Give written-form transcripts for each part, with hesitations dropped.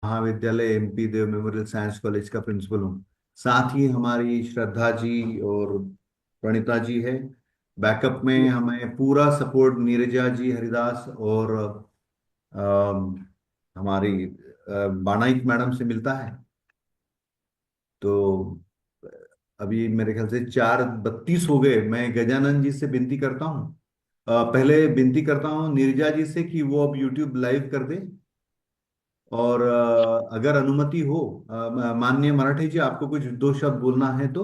महाविद्यालय एमपी देव memorial science college का principal हूँ। साथ ही हमारी श्रद्धा जी और प्रणीता जी है। बैकअप में हमें पूरा सपोर्ट नीरजा जी, हरिदास और अम, हमारी बानाइक मैडम से मिलता है। तो अभी मेरे ख्याल से 4:32 हो गए। मैं गजानन जी से विनती करता हूँ, पहले विनती करता हूँ नीरजा जी से कि वो अब यूट्यूब लाइव कर दे। और अगर अनुमति हो, माननीय मराठी जी, आपको कुछ दो शब्द बोलना है तो,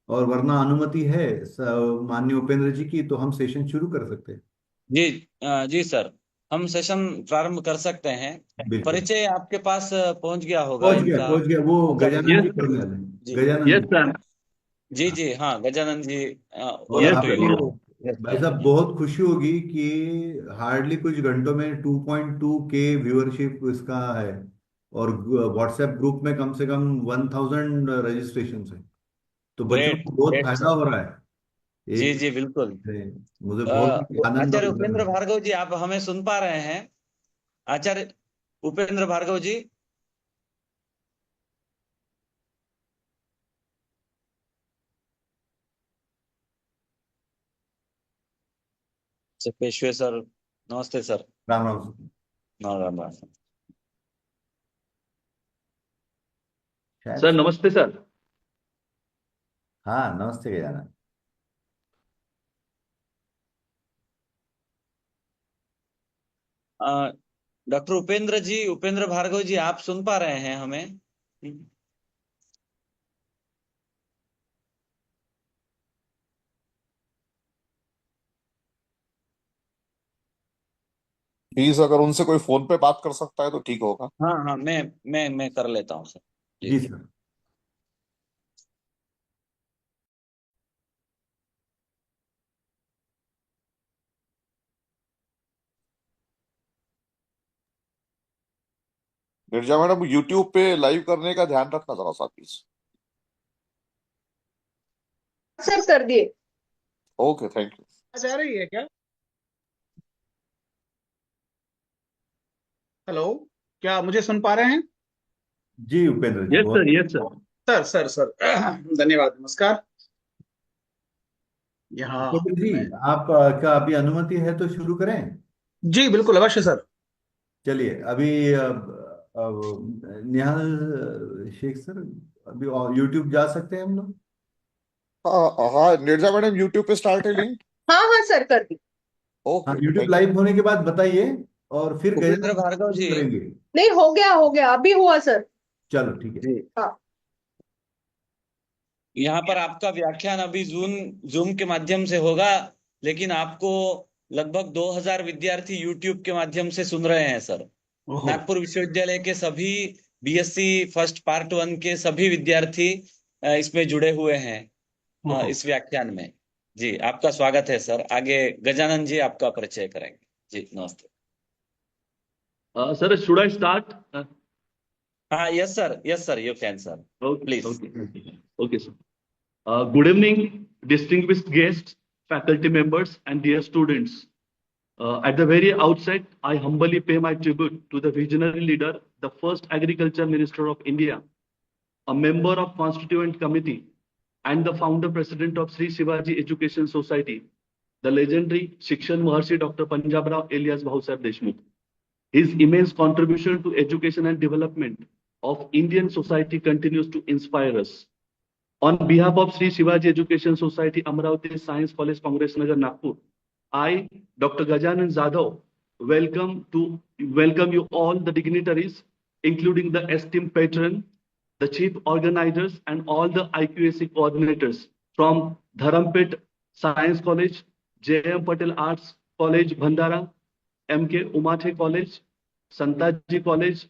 और वरना अनुमति है माननीय उपेंद्र जी की, तो हम सेशन शुरू कर सकते हैं। जी जी सर, हम सेशन प्रारंभ कर सकते हैं। बिल्कुल। परिचय आपके पास पहुंच गया होगा इनका। पहुंच गया, वो अच्छा गजानन यस जी सर। करने वाले हैं। जी गजानन यस जी। सर। जी हाँ। जी हाँ, गजानन जी, और ओवर टू यू। आपको यस भाई सर। साहब बहुत खुशी होगी कि हार्डली कुछ घंटों में 2.2 के व्यूअरशिप इसका है। और व्हाट्सएप ग्रुप में कम से कम 1000 रजिस्ट्रेशन है। तो बच्चों ग्रेट को बहुत ग्रेट फायदा सर। हो रहा है। जी एक जी बिल्कुल। मुझे बहुत आनंद और आचार्य गर्व उपेंद्र है। भार्गव जी, आप हमें सुन पा रहे हैं? आचार्य उपेंद्र भार्गव जी। अच्छा, पेशवे सर, नमस्ते सर। राम राम। राम राम राम। शायद। सर नमस्ते सर। हाँ, नमस्ते गजानन। डॉक्टर उपेंद्र जी, उपेंद्र भार्गव जी, आप सुन पा रहे हैं हमें? प्लीज अगर उनसे कोई फोन पे बात कर सकता है तो ठीक होगा। हाँ हाँ, मैं कर लेता हूँ सर। जी। जी सर। गिरजा मैडम यूट्यूब पे लाइव करने का ध्यान रखना जरा सा प्लीज। सर कर दिए। Okay thank you. आवाज आ रही है क्या? हेलो, क्या मुझे सुन पा रहे हैं? जी उपेंद्र जी, यस बहुत। Sir, yes sir. सर धन्यवाद, नमस्कार। यहाँ उपेंद्र जी, मैं आप का अभी अनुमति है तो शुरू करें। जी बिल्कुल अवश्य सर। चलिए अभी निहाल शेख सर, अभी यूट्यूब जा सकते हैं हम लोग। हाँ हाँ, गिरजा मैडम यूट्यूब पे स्टार्ट है लिंक। हाँ हाँ सर कर दी। हाँ, ओके यूट्यूब थैंक लाइव होने के बाद बताइए, और फिर उपेंद्र गजानन भार्गव शुरू जी। करेंगे। नहीं, हो गया अभी हुआ सर। चलो ठीक है। जी। हाँ। यहाँ पर आपका व्याख्यान अभी जूम जूम के माध्यम से होगा, लेकिन आपको लगभग 2000 विद्यार्थी यूट्यूब के माध्यम से सुन रहे हैं सर। ओहो। नागपुर विश्वविद्यालय के सभी बीएससी फर्स्ट पार्ट वन के सभी विद्यार्थी इसमें जुड़े हुए हैं, ओहो। इस व्याख्यान में। जी, आपका स्वागत है सर। आगे गजानन जी आपका परिचय करेंगे। जी नमस्ते। Sir, should I start? हाँ, yes sir, you can sir, Okay, please. okay, okay, sir. Good evening, distinguished guests, faculty members, and dear students. At the very outset, I humbly pay my tribute to the visionary leader, the first Agriculture Minister of India, a member of Constituent Committee, and the founder president of Sri Shivaji Education Society, the legendary Shikshan Maharshi Dr. Panjabrao alias Bahusaheb Deshmukh. His immense contribution to education and development of Indian society continues to inspire us. On behalf of Sri Shivaji Education Society, Amravati Science College, Congress Nagar, Nagpur, I, Dr. Gajanan Jadhav, welcome you all the dignitaries, including the esteemed patron, the chief organizers, and all the IQAC coordinators from Dharampet Science College, J.M. Patel Arts College, Bhandara, M.K. Umathe College, Santaji College,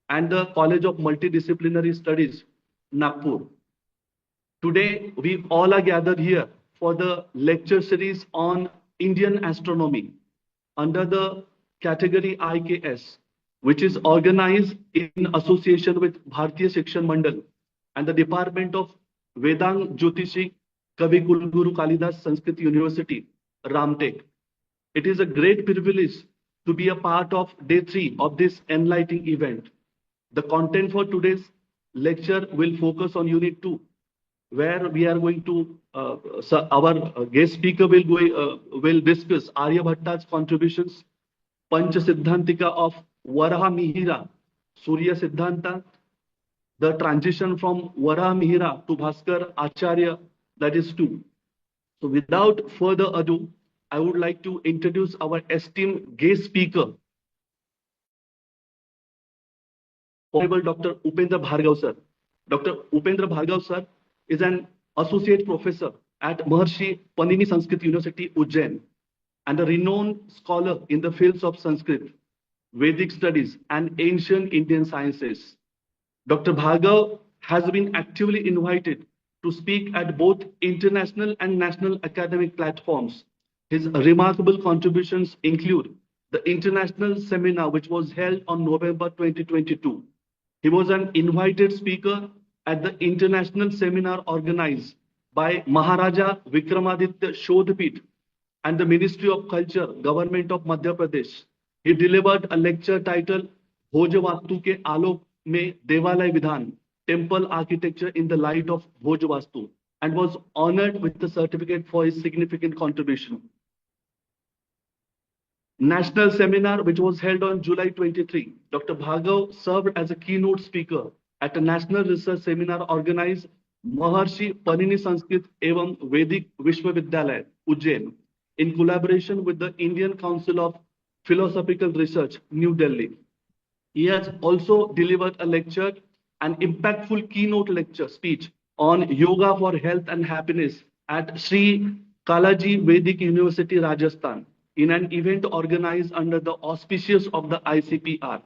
and the College of Multidisciplinary Studies, Nagpur. Today, we all are gathered here for the lecture series on Indian astronomy under the category IKS, which is organized in association with Bharatiya Shikshan Mandal and the Department of Vedang Jyotishi Kavi Kulguru Kalidas Sanskrit University, Ramtek. It is a great privilege to be a part of day 3 of this enlightening event. The content for today's lecture will focus on Unit 2, where we are going to, our guest speaker will discuss Aryabhatta's contributions, Panch Siddhantika of Varaha Mihira, Surya Siddhanta, the transition from Varaha Mihira to Bhaskar Acharya, that is 2. So without further ado, I would like to introduce our esteemed guest speaker, Honorable Dr. Upendra Bhargav sir. Dr. Upendra Bhargav sir is an associate professor at Maharshi Panini Sanskrit University, Ujjain, and a renowned scholar in the fields of Sanskrit, Vedic studies, and ancient Indian sciences. Dr. Bhargav has been actively invited to speak at both international and national academic platforms. His remarkable contributions include the international seminar, which was held on November 2022. He was an invited speaker at the international seminar organized by Maharaja Vikramaditya Shodhpit and the Ministry of Culture, Government of Madhya Pradesh. He delivered a lecture titled Bhojavastu ke Alok mein Devalay Vidhan, Temple Architecture in the Light of Bhojavastu, and was honored with the certificate for his significant contribution. National seminar, which was held on July 23, Dr. Bhargav served as a keynote speaker at a national research seminar organized Maharshi Panini Sanskrit Evam Vedic Vishwavidyalaya, Ujjain, in collaboration with the Indian Council of Philosophical Research, New Delhi. He has also delivered a lecture, an impactful keynote lecture speech on yoga for health and happiness at Sri Kalaji Vedic University, Rajasthan, in an event organized under the auspices of the ICPR.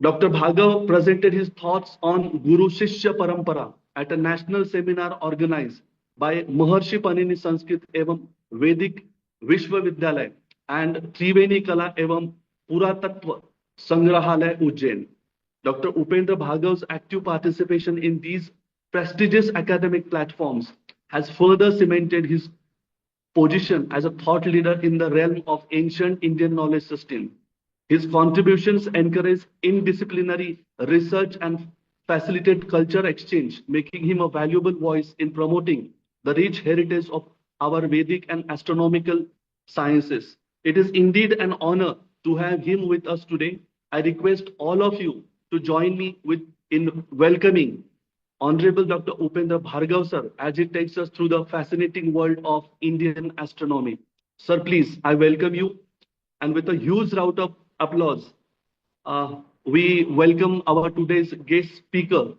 Dr. Bhargav presented his thoughts on Guru Shishya Parampara at a national seminar organized by Maharshi Panini Sanskrit Evam Vedic Vishwavidyalaya and Triveni Kala Evam Puratatva Sangrahalaya, Ujjain. Dr. Upendra Bhargav's active participation in these prestigious academic platforms has further cemented his position as a thought leader in the realm of ancient Indian knowledge system. His contributions encourage interdisciplinary research and facilitate culture exchange, making him a valuable voice in promoting the rich heritage of our Vedic and astronomical sciences. It is indeed an honor to have him with us today. I request all of you to join me in welcoming Honorable Dr. Upendra Bhargav sir, as he takes us through the fascinating world of Indian astronomy. Sir, please, I welcome you. And with a huge round of applause, we welcome our today's guest speaker,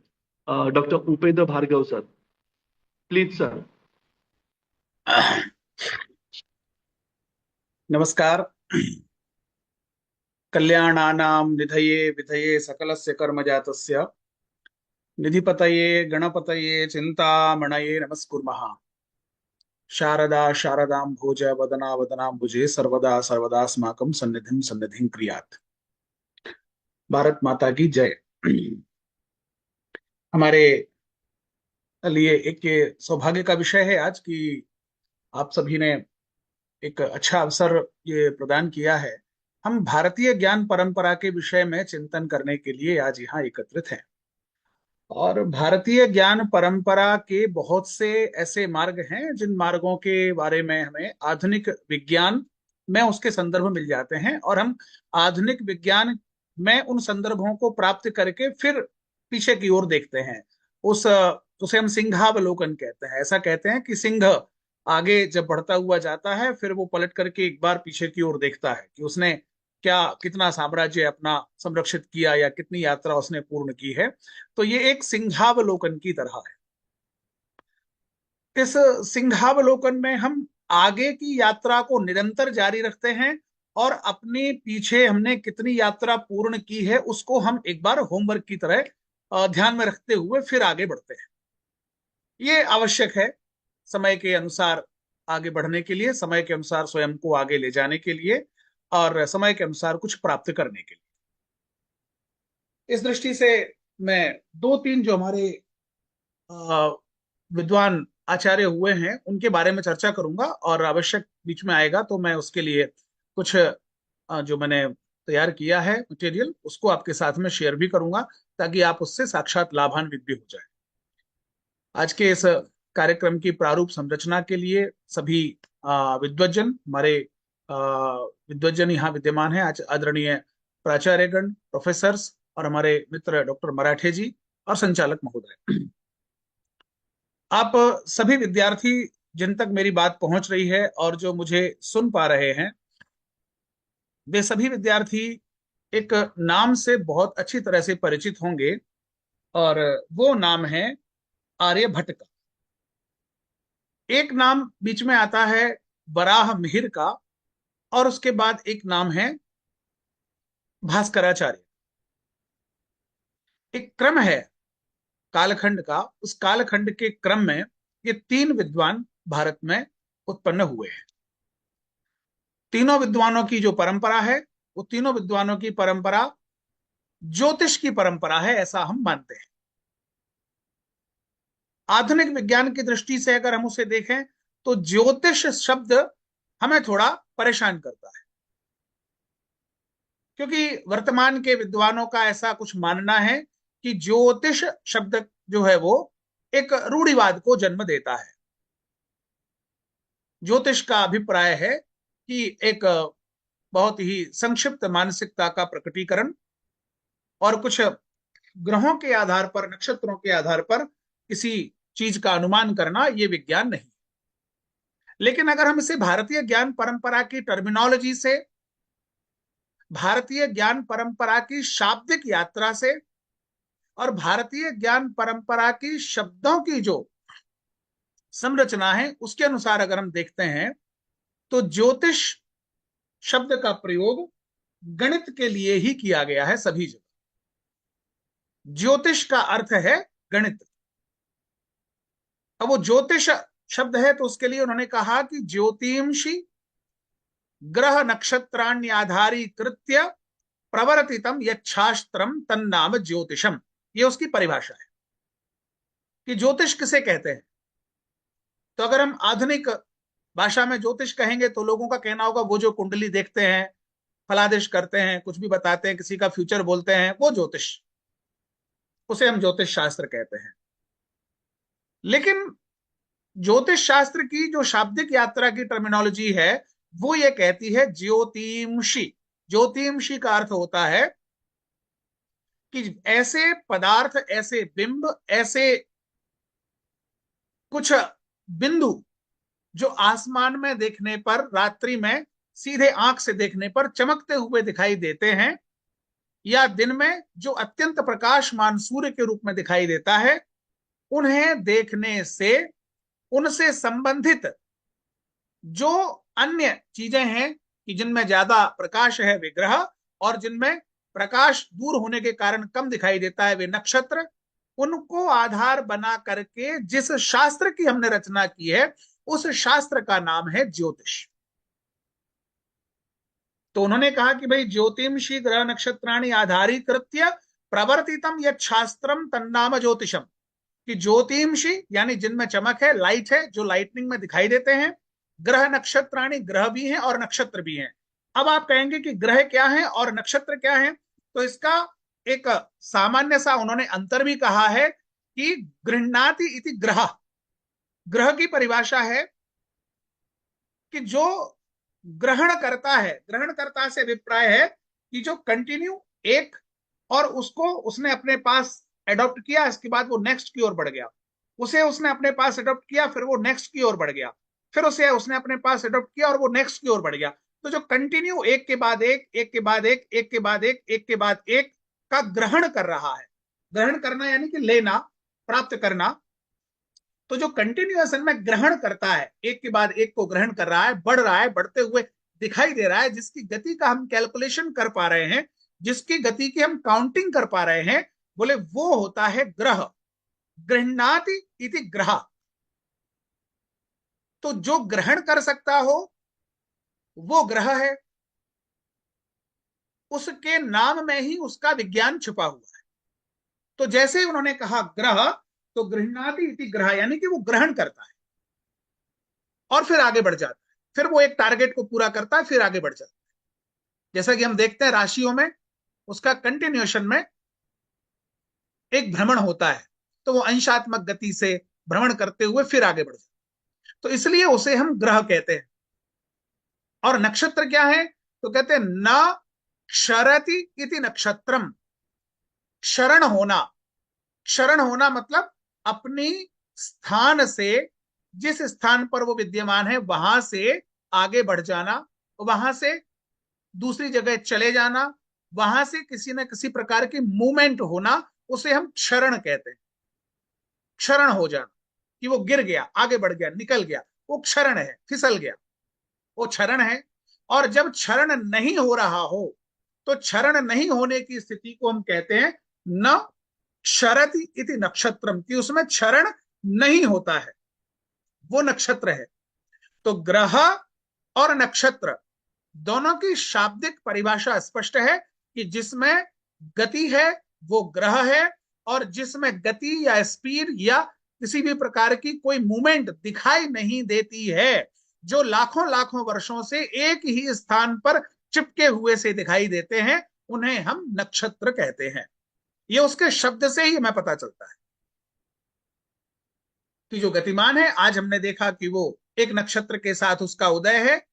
Dr. Upendra Bhargav sir. Please, sir. नमस्कार. कल्याणानां निधये विधये सकलस्य कर्मजातस्य निधिपतये गणपतये चिन्तामणये नमस्कुर्मः. शारदा शारदां भोज वदना वदनाम्बुजे सर्वदा सर्वदास्माकं सन्निधिं सन्निधिं क्रियात्. भारत माता की जय. हमारे लिए एक ये सौभाग्य का विषय है आज कि आप सभी ने एक अच्छा अवसर ये प्रदान किया है. हम भारतीय ज्ञान परंपरा के विषय में चिंतन करने के लिए आज यहाँ एकत्रित हैं. और भारतीय ज्ञान परंपरा के बहुत से ऐसे मार्ग हैं जिन मार्गों के बारे में हमें आधुनिक विज्ञान में उसके संदर्भ मिल जाते हैं, और हम आधुनिक विज्ञान में उन संदर्भों को प्राप्त करके फिर पीछे की ओर देखते हैं. उसे हम सिंहावलोकन कहते हैं. ऐसा कहते हैं कि सिंह आगे जब बढ़ता हुआ जाता है फिर वो पलट करके एक बार पीछे की ओर देखता है कि उसने कितना साम्राज्य अपना संरक्षित किया या कितनी यात्रा उसने पूर्ण की है. तो ये एक सिंहावलोकन की तरह है. इस सिंहावलोकन में हम आगे की यात्रा को निरंतर जारी रखते हैं और अपने पीछे हमने कितनी यात्रा पूर्ण की है उसको हम एक बार होमवर्क की तरह ध्यान में रखते हुए फिर आगे बढ़ते हैं. ये आवश्यक है समय के अनुसार आगे बढ़ने के लिए, समय के अनुसार स्वयं को आगे ले जाने के लिए और समय के अनुसार कुछ प्राप्त करने के लिए. इस दृष्टि से मैं 2-3 जो हमारे विद्वान आचार्य हुए हैं उनके बारे में चर्चा करूंगा, और आवश्यक बीच में आएगा तो मैं उसके लिए कुछ जो मैंने तैयार किया है मटेरियल, उसको आपके साथ में शेयर भी करूंगा ताकि आप उससे साक्षात लाभान्वित भी हो जाए। आज के इस कार्यक्रम की प्रारूप संरचना के लिए सभी विद्वज्जन, हमारे विद्वज्जन यहाँ विद्यमान हैं, आज आदरणीय प्राचार्यगण, प्रोफेसर्स और हमारे मित्र डॉक्टर मराठे जी और संचालक महोदय। आप सभी विद्यार्थी जिन तक मेरी बात पहुंच रही है और जो मुझे सुन पा रहे हैं, वे सभी विद्यार्थी एक नाम से बहुत अच्छी तरह से परिचित होंगे और वो नाम है आर्यभट्ट का। एक नाम बीच में आता है वराह मिहिर का और उसके बाद एक नाम है भास्कराचार्य। एक क्रम है कालखंड का, उस कालखंड के क्रम में ये तीन विद्वान भारत में उत्पन्न हुए हैं। तीनों विद्वानों की जो परंपरा है, वो तीनों विद्वानों की परंपरा ज्योतिष की परंपरा है, ऐसा हम मानते हैं। आधुनिक विज्ञान की दृष्टि से अगर हम उसे देखें तो ज्योतिष शब्द हमें थोड़ा परेशान करता है, क्योंकि वर्तमान के विद्वानों का ऐसा कुछ मानना है कि ज्योतिष शब्द जो है वो एक रूढ़िवाद को जन्म देता है। ज्योतिष का अभिप्राय है कि एक बहुत ही संक्षिप्त मानसिकता का प्रकटीकरण और कुछ ग्रहों के आधार पर, नक्षत्रों के आधार पर किसी चीज का अनुमान करना, ये विज्ञान नहीं। लेकिन अगर हम इसे भारतीय ज्ञान परंपरा की टर्मिनोलॉजी से, भारतीय ज्ञान परंपरा की शाब्दिक यात्रा से और भारतीय ज्ञान परंपरा की शब्दों की जो संरचना है उसके अनुसार अगर हम देखते हैं तो ज्योतिष शब्द का प्रयोग गणित के लिए ही किया गया है सभी जगह। ज्योतिष का अर्थ है गणित। अब वो ज्योतिष शब्द है तो उसके लिए उन्होंने कहा कि ज्योतिषी ग्रह नक्षत्राण्याधारी कृत्य प्रवर्तितम यच्छास्त्रम तन्नाम ज्योतिषम, ये उसकी परिभाषा है कि ज्योतिष किसे कहते हैं। तो अगर हम आधुनिक भाषा में ज्योतिष कहेंगे तो लोगों का कहना होगा वो जो कुंडली देखते हैं, फलादेश करते हैं, कुछ भी बताते हैं, किसी का फ्यूचर बोलते हैं, वो ज्योतिष, उसे हम ज्योतिष शास्त्र कहते हैं। लेकिन ज्योतिष शास्त्र की जो शाब्दिक यात्रा की टर्मिनोलॉजी है वो ये कहती है ज्योतिषी। ज्योतिषी का अर्थ होता है कि ऐसे पदार्थ, ऐसे बिंब, ऐसे कुछ बिंदु जो आसमान में देखने पर, रात्रि में सीधे आंख से देखने पर चमकते हुए दिखाई देते हैं, या दिन में जो अत्यंत प्रकाशमान सूर्य के रूप में दिखाई देता है, उन्हें देखने से उनसे संबंधित जो अन्य चीजें हैं कि जिनमें ज्यादा प्रकाश है वे ग्रह, और जिनमें प्रकाश दूर होने के कारण कम दिखाई देता है वे नक्षत्र, उनको आधार बना करके जिस शास्त्र की हमने रचना की है उस शास्त्र का नाम है ज्योतिष। तो उन्होंने कहा कि भाई ज्योतिषी ग्रह नक्षत्राणि आधारीकृत्य प्रवर्तितम यत् शास्त्रम तन्नाम ज्योतिषम, कि ज्योतिषी यानी जिनमें चमक है, लाइट है, जो लाइटनिंग में दिखाई देते हैं, ग्रह नक्षत्राणि, ग्रह भी हैं और नक्षत्र भी हैं। अब आप कहेंगे कि ग्रह क्या है और नक्षत्र क्या है, तो इसका एक सामान्य सा उन्होंने अंतर भी कहा है कि गृह्णाति इति ग्रह, ग्रह की परिभाषा है कि जो ग्रहण करता है, ग्रहण करता से अभिप्राय है कि जो कंटिन्यू एक, और उसको उसने अपने पास एडॉप्ट किया, इसके बाद वो नेक्स्ट की ओर बढ़ गया, उसे उसने अपने पास एडॉप्ट किया, फिर वो नेक्स्ट की ओर बढ़ गया, फिर उसे उसने अपने पास एडॉप्ट किया और वो नेक्स्ट की ओर बढ़ गया। तो जो कंटिन्यू एक के बाद एक, एक के बाद एक, एक के बाद एक, एक के बाद एक का ग्रहण कर रहा है, ग्रहण करना यानी कि लेना, प्राप्त करना, तो जो कंटिन्यूएशन में ग्रहण करता है, एक के बाद एक को ग्रहण कर रहा है, बढ़ रहा है, बढ़ते हुए दिखाई दे रहा है, जिसकी गति का हम कैलकुलेशन कर पा रहे हैं, जिसकी गति की हम काउंटिंग कर पा रहे हैं, बोले वो होता है ग्रह। गृह्णाति इति ग्रह। तो जो ग्रहण कर सकता हो वो ग्रह है, उसके नाम में ही उसका विज्ञान छुपा हुआ है। तो जैसे उन्होंने कहा ग्रह, तो गृह्णाति इति ग्रह यानी कि वो ग्रहण करता है और फिर आगे बढ़ जाता है, फिर वो एक टारगेट को पूरा करता है, फिर आगे बढ़ जाता है। जैसा कि हम देखते हैं राशियों में उसका कंटिन्यूएशन में एक भ्रमण होता है, तो वो अंशात्मक गति से भ्रमण करते हुए फिर आगे बढ़ जाए, तो इसलिए उसे हम ग्रह कहते हैं। और नक्षत्र क्या है? तो कहते हैं न क्षरति इति नक्षत्रम। क्षरण होना, क्षरण होना मतलब अपनी स्थान से, जिस स्थान पर वो विद्यमान है वहां से आगे बढ़ जाना, वहां से दूसरी जगह चले जाना, वहां से किसी न किसी प्रकार की मूवमेंट होना, उसे हम क्षरण कहते हैं। क्षरण हो जाना कि वो गिर गया, आगे बढ़ गया, निकल गया, वो क्षरण है, फिसल गया, वो क्षरण है। और जब क्षरण नहीं हो रहा हो, तो क्षरण नहीं होने की स्थिति को हम कहते हैं न क्षरति इति नक्षत्रम, कि उसमें क्षरण नहीं होता है, वो नक्षत्र है। तो ग्रह और नक्षत्र दोनों की शाब्दिक परिभाषा स्पष्ट है कि जिसमें गति है वो ग्रह है, और जिसमें गति या स्पीड या किसी भी प्रकार की कोई मूवमेंट दिखाई नहीं देती है, जो लाखों लाखों वर्षों से एक ही स्थान पर चिपके हुए से दिखाई देते हैं, उन्हें हम नक्षत्र कहते हैं। ये उसके शब्द से ही हमें पता चलता है कि जो गतिमान है, आज हमने देखा कि वो एक नक्षत्र के साथ उसका उदय है,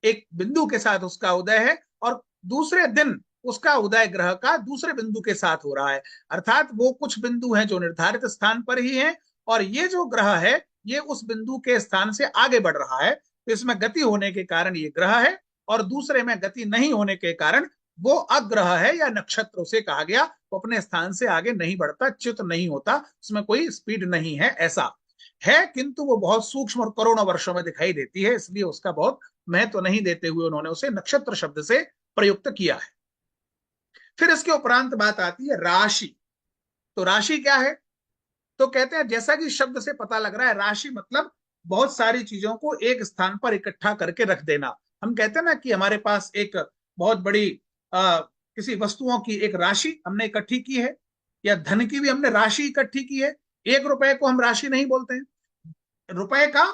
एक बिंदु के साथ उसका उदय है, और दूसरे दिन उसका उदय ग्रह का दूसरे बिंदु के साथ हो रहा है। अर्थात वो कुछ बिंदु हैं जो निर्धारित स्थान पर ही हैं, और ये जो ग्रह है ये उस बिंदु के स्थान से आगे बढ़ रहा है, तो इसमें गति होने के कारण ये ग्रह है, और दूसरे में गति नहीं होने के कारण वो अग्रह है या नक्षत्र उसे कहा गया। वो अपने स्थान से आगे नहीं बढ़ता, च्युत नहीं होता, उसमें कोई स्पीड नहीं है, ऐसा है, किंतु वो बहुत सूक्ष्म और करोड़ों वर्षों में दिखाई देती है, इसलिए उसका बहुत महत्व नहीं देते हुए उन्होंने उसे नक्षत्र शब्द से प्रयुक्त किया है। फिर इसके उपरांत बात आती है राशि। तो राशि क्या है? तो कहते हैं जैसा कि शब्द से पता लग रहा है, राशि मतलब बहुत सारी चीजों को एक स्थान पर इकट्ठा करके रख देना। हम कहते हैं ना कि हमारे पास एक बहुत बड़ी किसी वस्तुओं की एक राशि हमने इकट्ठी की है, या धन की भी हमने राशि इकट्ठी की है। 1 रुपए को हम राशि नहीं बोलते हैं, रुपए का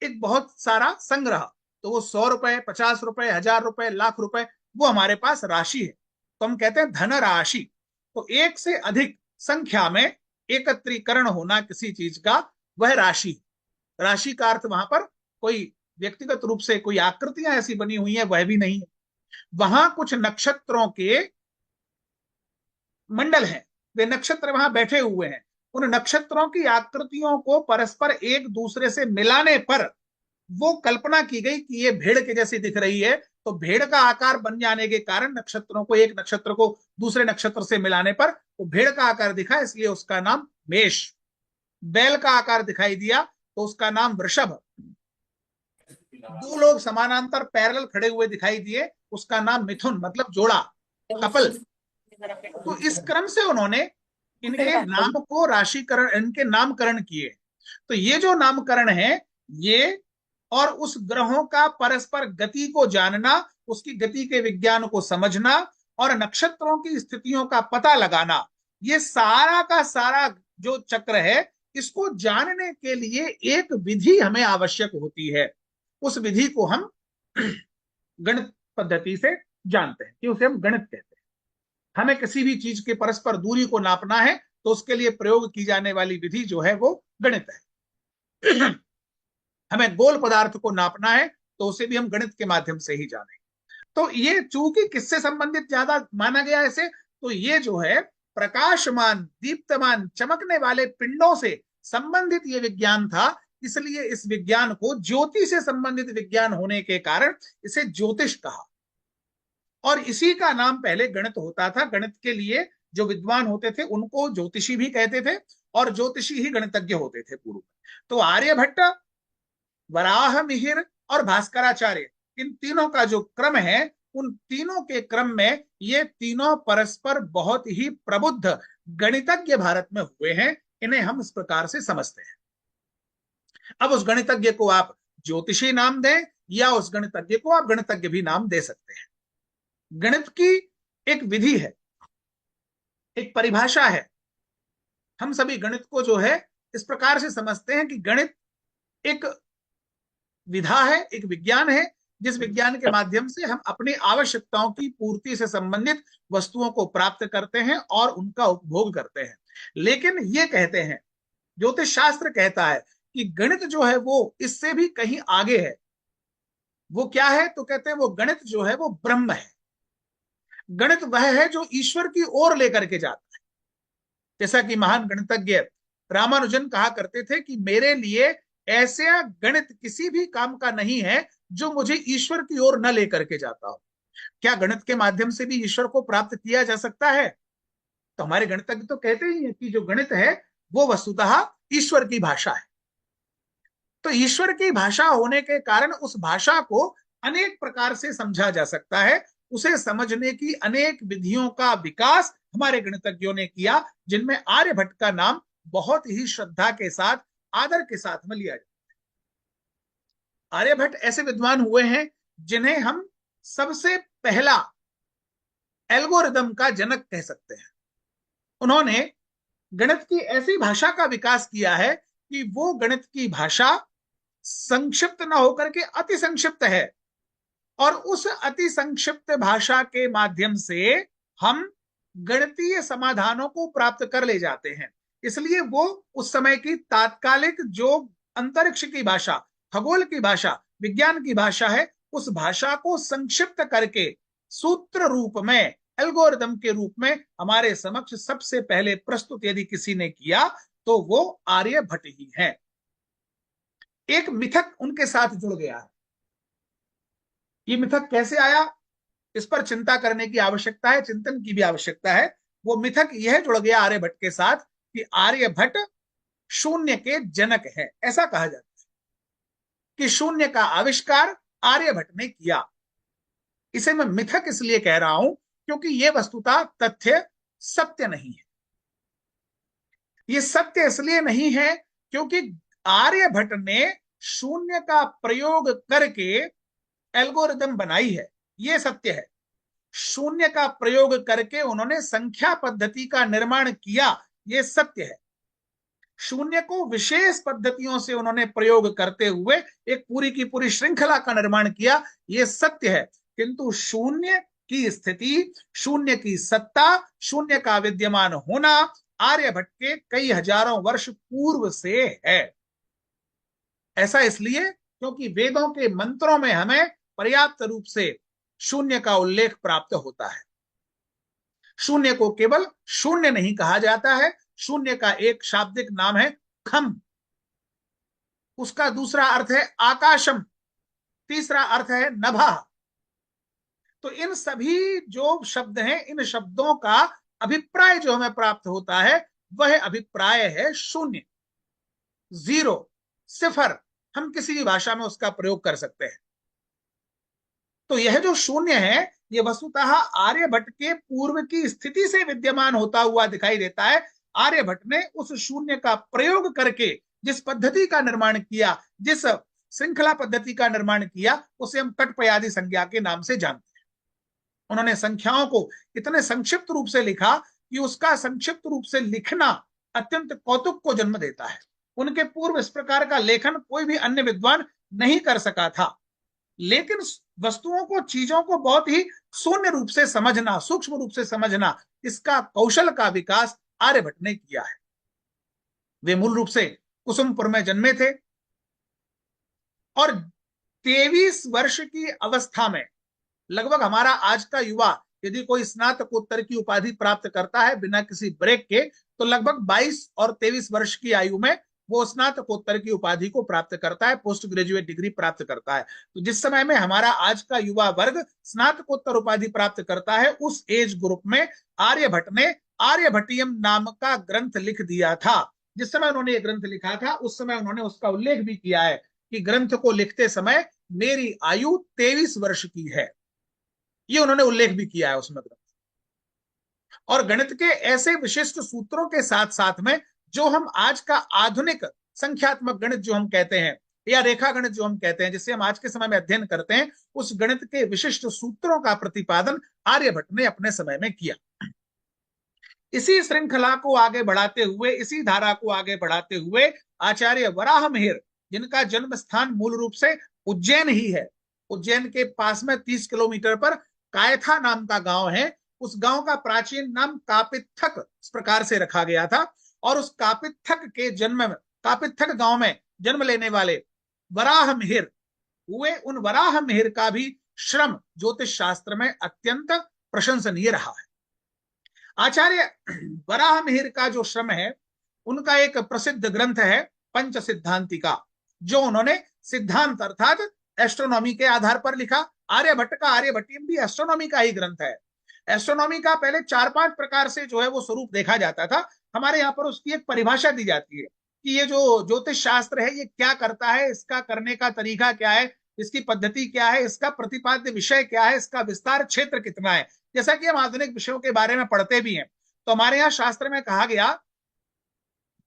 एक बहुत सारा संग्रह, तो वो 100 रुपए, 50 रुपए, 1000 रुपए, लाख रुपए, वो हमारे पास राशि है, तो हम कहते हैं धन राशि। तो एक से अधिक संख्या में एकत्रीकरण होना किसी चीज का, वह राशि। राशि का अर्थ वहां पर कोई व्यक्तिगत रूप से कोई आकृतियां ऐसी बनी हुई है, वह भी नहीं है। वहां कुछ नक्षत्रों के मंडल हैं, वे नक्षत्र वहां बैठे हुए हैं, उन नक्षत्रों की आकृतियों को परस्पर एक दूसरे से मिलाने पर वो कल्पना की गई कि ये भेड़ के जैसी दिख रही है, तो भेड़ का आकार बन जाने के कारण नक्षत्रों को, एक नक्षत्र को दूसरे नक्षत्र से मिलाने पर वो भेड़ का आकार दिखा, इसलिए उसका नाम मेष। बैल का आकार दिखाई दिया तो उसका नाम वृषभ। 2 लोग समानांतर पैरेलल खड़े हुए दिखाई दिए, उसका नाम मिथुन, मतलब जोड़ा, कपल। तो इस क्रम से उन्होंने इनके नाम को राशिकरण, इनके नामकरण किए। तो ये जो नामकरण है, ये और उस ग्रहों का परस्पर गति को जानना, उसकी गति के विज्ञान को समझना और नक्षत्रों की स्थितियों का पता लगाना, ये सारा का सारा जो चक्र है, इसको जानने के लिए एक विधि हमें आवश्यक होती है। उस विधि को हम गणित पद्धति से जानते हैं कि उसे हम गणित कहते हैं। हमें किसी भी चीज के परस्पर दूरी को नापना है तो उसके लिए प्रयोग की जाने वाली विधि जो है वो गणित है। हमें गोल पदार्थ को नापना है तो उसे भी हम गणित के माध्यम से ही जानेंगे। तो ये चूंकि किससे संबंधित ज्यादा माना गया ऐसे, तो ये जो है प्रकाशमान, दीप्तमान, चमकने वाले पिंडों से संबंधित ये विज्ञान था, इसलिए इस विज्ञान को ज्योति से संबंधित विज्ञान होने के कारण इसे ज्योतिष कहा। और इसी का नाम पहले गणित होता था। गणित के लिए जो विद्वान होते थे उनको ज्योतिषी भी कहते थे, और ज्योतिषी ही गणितज्ञ होते थे पूर्व में। तो आर्यभट्ट, वराह मिहिर और भास्कराचार्य, इन तीनों का जो क्रम है, उन तीनों के क्रम में ये तीनों परस्पर बहुत ही प्रबुद्ध गणितज्ञ भारत में हुए हैं। इन्हें हम इस प्रकार से समझते हैं। अब उस गणितज्ञ को आप ज्योतिषी नाम दें या उस गणितज्ञ को आप गणितज्ञ भी नाम दे सकते हैं। गणित की एक विधि है, एक परिभाषा है। हम सभी गणित को जो है इस प्रकार से समझते हैं कि गणित एक विधा है, एक विज्ञान है जिस विज्ञान के माध्यम से हम अपनी आवश्यकताओं की पूर्ति से संबंधित वस्तुओं को प्राप्त करते हैं और उनका उपभोग करते हैं। लेकिन ये कहते हैं, ज्योतिष शास्त्र कहता है कि गणित जो है वो इससे भी कहीं आगे है। वो क्या है? तो कहते हैं वो गणित जो है वो ब्रह्म है। गणित वह है जो ईश्वर की ओर लेकर के जाता है। जैसा कि महान गणितज्ञ रामानुजन कहा करते थे कि मेरे लिए ऐसा गणित किसी भी काम का नहीं है जो मुझे ईश्वर की ओर न लेकर के जाता हो। क्या गणित के माध्यम से भी ईश्वर को प्राप्त किया जा सकता है? तो हमारे गणितज्ञ तो कहते ही हैं कि जो गणित है वो वस्तुतः ईश्वर की भाषा है। तो ईश्वर की भाषा होने के कारण उस भाषा को अनेक प्रकार से समझा जा सकता है। उसे समझने की अनेक विधियों का विकास हमारे गणितज्ञों ने किया, जिनमें आर्यभट्ट का नाम बहुत ही श्रद्धा के साथ, आदर के साथ में लिया जाता है। आर्यभट्ट ऐसे विद्वान हुए हैं जिन्हें हम सबसे पहला एल्गोरिदम का जनक कह सकते हैं। उन्होंने गणित की ऐसी भाषा का विकास किया है कि वो गणित की भाषा संक्षिप्त न होकर के अति संक्षिप्त है, और उस अति संक्षिप्त भाषा के माध्यम से हम गणितीय समाधानों को प्राप्त कर ले जाते हैं। इसलिए वो उस समय की तात्कालिक जो अंतरिक्ष की भाषा, खगोल की भाषा, विज्ञान की भाषा है, उस भाषा को संक्षिप्त करके सूत्र रूप में, एल्गोरिदम के रूप में हमारे समक्ष सबसे पहले प्रस्तुत यदि किसी ने किया तो वो आर्यभट्ट ही है। एक मिथक उनके साथ जुड़ गया है। ये मिथक कैसे आया, इस पर चिंता करने की आवश्यकता है, चिंतन की भी आवश्यकता है। वो मिथक यह जुड़ गया आर्यभट्ट के साथ कि आर्यभट्ट शून्य के जनक है। ऐसा कहा जाता है कि शून्य का आविष्कार आर्यभट्ट ने किया। इसे मैं मिथक इसलिए कह रहा हूं क्योंकि यह वस्तुतः तथ्य सत्य नहीं है। यह सत्य इसलिए नहीं है क्योंकि आर्यभट्ट ने शून्य का प्रयोग करके एल्गोरिदम बनाई है, यह सत्य है। शून्य का प्रयोग करके उन्होंने संख्या पद्धति का निर्माण किया, यह सत्य है। शून्य को विशेष पद्धतियों से उन्होंने प्रयोग करते हुए एक पूरी की पूरी श्रृंखला का निर्माण किया, यह सत्य है। किंतु शून्य की स्थिति, शून्य की सत्ता, शून्य का विद्यमान होना आर्यभट्ट के कई हजारों वर्ष पूर्व से है। ऐसा इसलिए क्योंकि वेदों के मंत्रों में हमें पर्याप्त रूप से शून्य का उल्लेख प्राप्त होता है। शून्य को केवल शून्य नहीं कहा जाता है, शून्य का एक शाब्दिक नाम है खम, उसका दूसरा अर्थ है आकाशम, तीसरा अर्थ है नभः। तो इन सभी जो शब्द हैं, इन शब्दों का अभिप्राय जो हमें प्राप्त होता है वह अभिप्राय है शून्य, जीरो, सिफर। हम किसी भी भाषा में उसका प्रयोग कर सकते हैं। तो यह जो शून्य है यह वस्तुतः आर्यभट्ट के पूर्व की स्थिति से विद्यमान होता हुआ दिखाई देता है। आर्यभट्ट ने उस शून्य का प्रयोग करके जिस पद्धति का निर्माण किया, जिस श्रृंखला पद्धति का निर्माण किया, उसे हम कटपयादि संज्ञा के नाम से जानते हैं। उन्होंने संख्याओं को इतने संक्षिप्त रूप से लिखा कि उसका संक्षिप्त रूप से लिखना अत्यंत कौतुक को जन्म देता है। उनके पूर्व इस प्रकार का लेखन कोई भी अन्य विद्वान नहीं कर सका था। लेकिन वस्तुओं को, चीजों को बहुत ही शून्य रूप से समझना, सूक्ष्म रूप से समझना, इसका कौशल का विकास आर्यभट्ट ने किया है। वे मूल रूप से कुसुमपुर में जन्मे थे और 23 वर्ष की अवस्था में, लगभग हमारा आज का युवा यदि कोई स्नातकोत्तर की उपाधि प्राप्त करता है बिना किसी ब्रेक के, तो लगभग 22 और 23 वर्ष की आयु में वो स्नातकोत्तर की उपाधि को प्राप्त करता है, पोस्ट ग्रेजुएट डिग्री प्राप्त करता है। तो जिस समय में हमारा आज का युवा वर्ग स्नातकोत्तर उपाधि प्राप्त करता है, उस एज ग्रुप में आर्यभट्ट ने आर्यभट्टियम नाम का ग्रंथ लिख दिया था। जिस समय उन्होंने ये ग्रंथ लिखा था उस समय उन्होंने उसका उल्लेख भी किया है कि ग्रंथ को लिखते समय मेरी आयु 23 वर्ष की है, ये उन्होंने उल्लेख भी किया है उसमें ग्रंथ। और गणित के ऐसे विशिष्ट सूत्रों के साथ साथ में जो हम आज का आधुनिक संख्यात्मक गणित जो हम कहते हैं या रेखा गणित जो हम कहते हैं, जिसे हम आज के समय में अध्ययन करते हैं, उस गणित के विशिष्ट सूत्रों का प्रतिपादन आर्यभट्ट ने अपने समय में किया। इसी श्रृंखला को आगे बढ़ाते हुए, इसी धारा को आगे बढ़ाते हुए आचार्य वराहमिहिर, जिनका जन्म स्थान मूल रूप से उज्जैन ही है, उज्जैन के पास में 30 किलोमीटर पर कायथा नाम का गांव है। उस गांव का प्राचीन नाम कापित्थक इस प्रकार से रखा गया था। और उस कापित्थक गांव में जन्म लेने वाले वराह मिहिर हुए, उन वराह मिहिर का भी श्रम ज्योतिष शास्त्र में अत्यंत प्रशंसनीय रहा है। आचार्य वराह मिहिर का जो श्रम है, उनका एक प्रसिद्ध ग्रंथ है पंच सिद्धांतिका, जो उन्होंने सिद्धांत अर्थात एस्ट्रोनॉमी के आधार पर लिखा। आर्यभट्ट का आर्यभट्टियम भी एस्ट्रोनॉमी का ही ग्रंथ है। एस्ट्रोनॉमी का पहले 4-5 प्रकार से जो है वो स्वरूप देखा जाता था। हमारे यहाँ पर उसकी एक परिभाषा दी जाती है कि ये जो ज्योतिष शास्त्र है ये क्या करता है, इसका करने का तरीका क्या है, इसकी पद्धति क्या है, इसका प्रतिपाद्य विषय क्या है, इसका विस्तार क्षेत्र कितना है। जैसा कि हम आधुनिक विषयों के बारे में पढ़ते भी हैं, तो हमारे यहाँ शास्त्र में कहा गया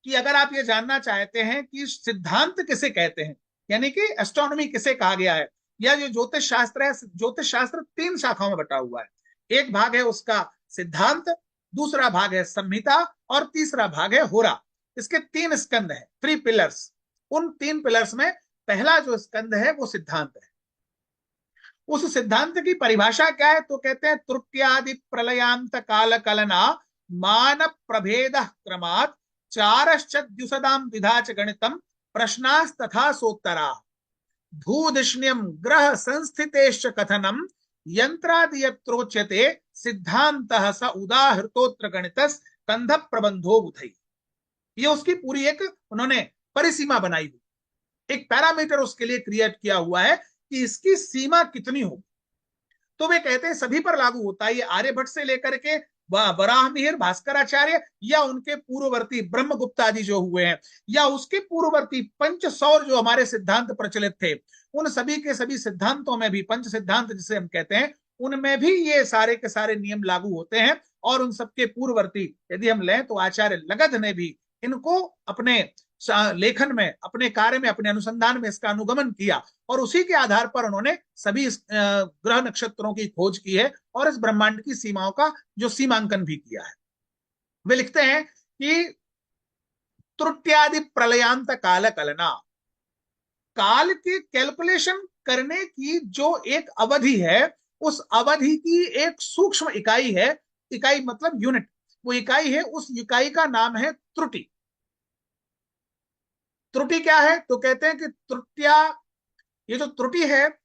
कि अगर आप ये जानना चाहते हैं कि सिद्धांत किसे कहते हैं, यानी कि एस्ट्रोनॉमी किसे कहा गया है, या जो ज्योतिष शास्त्र है, ज्योतिष शास्त्र 3 शाखाओं में बटा हुआ है। एक भाग है उसका सिद्धांत, दूसरा भाग है संहिता, और तीसरा भाग है होरा। इसके 3 स्कंद है, 3 पिलर्स। उन 3 पिलर्स में पहला जो स्कंद है वो सिद्धांत है। उस सिद्धांत की परिभाषा क्या है, तो कहते हैं त्रुट्यादि प्रलयांत काल कलना मान प्रभेद क्रमात् चारश्चद्युसदाम विधाच गणितम प्रश्नास्तथा सोत्तरा भूदिष्ण्यम ग्रह संस्थितेश्च कथनम यंत्रादियत्रोच्यते सिद्धांतः स उदाहृतोत्र गणितस् कंध प्रबंधो बुधई। ये उसकी पूरी एक उन्होंने परिसीमा बनाई हुई, एक पैरामीटर उसके लिए क्रिएट किया हुआ है कि इसकी सीमा कितनी होगी। तो वे कहते हैं सभी पर लागू होता है। ये आर्यभट्ट से लेकर के वराह मिहिर, भास्कराचार्य, या उनके पूर्ववर्ती ब्रह्मगुप्त आदि जो हुए हैं, या उसके पूर्ववर्ती पंचसौर जो हमारे सिद्धांत प्रचलित थे, उन सभी के सभी सिद्धांतों में भी, पंच सिद्धांत जिसे हम कहते हैं, उनमें भी ये सारे के सारे नियम लागू होते हैं। और उन सबके पूर्ववर्ती यदि हम लें तो आचार्य लगध ने भी इनको अपने लेखन में, अपने कार्य में, अपने अनुसंधान में इसका अनुगमन किया, और उसी के आधार पर उन्होंने सभी ग्रह नक्षत्रों की खोज की है और इस ब्रह्मांड की सीमाओं का जो सीमांकन भी किया है। वे लिखते हैं कि त्रुट्यादि प्रलयांत काल कलना, काल के कैलकुलेशन करने की जो एक अवधि है, उस अवधि की एक सूक्ष्म इकाई है, इकाई मतलब यूनिट, वो इकाई है, उस इकाई का नाम है त्रुटि। त्रुटि क्या है, तो कहते हैं कि त्रुट्या, ये जो त्रुटि है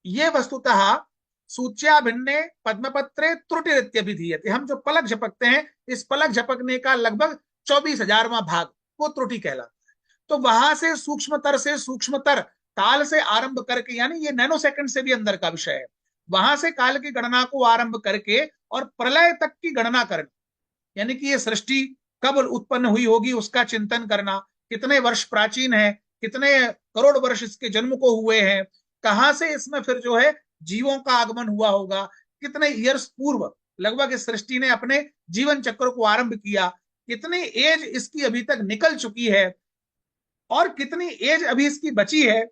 ये वस्तुतः सूच्या भिन्ने पद्मपत्रे त्रुटिरित्यभिधीयते। हम जो पलक झपकते हैं, इस पलक झपकने का लगभग 24,000वां भाग वो त्रुटि कहलाता है। तो वहां से सूक्ष्मतर काल से आरंभ करके, यानी ये नैनो सेकंड से भी अंदर का विषय है, वहां से काल की गणना को आरंभ करके और प्रलय तक की गणना करना, यानी कि ये सृष्टि कब उत्पन्न हुई होगी उसका चिंतन करना, कितने वर्ष प्राचीन है, कितने करोड़ वर्ष इसके जन्म को हुए हैं, कहां से इसमें फिर जो है जीवों का आगमन हुआ होगा, कितने ईयर्स पूर्व लगभग इस सृष्टि ने अपने जीवन चक्र को आरंभ किया, कितनी एज इसकी अभी तक निकल चुकी है, और कितनी एज अभी इसकी बची है,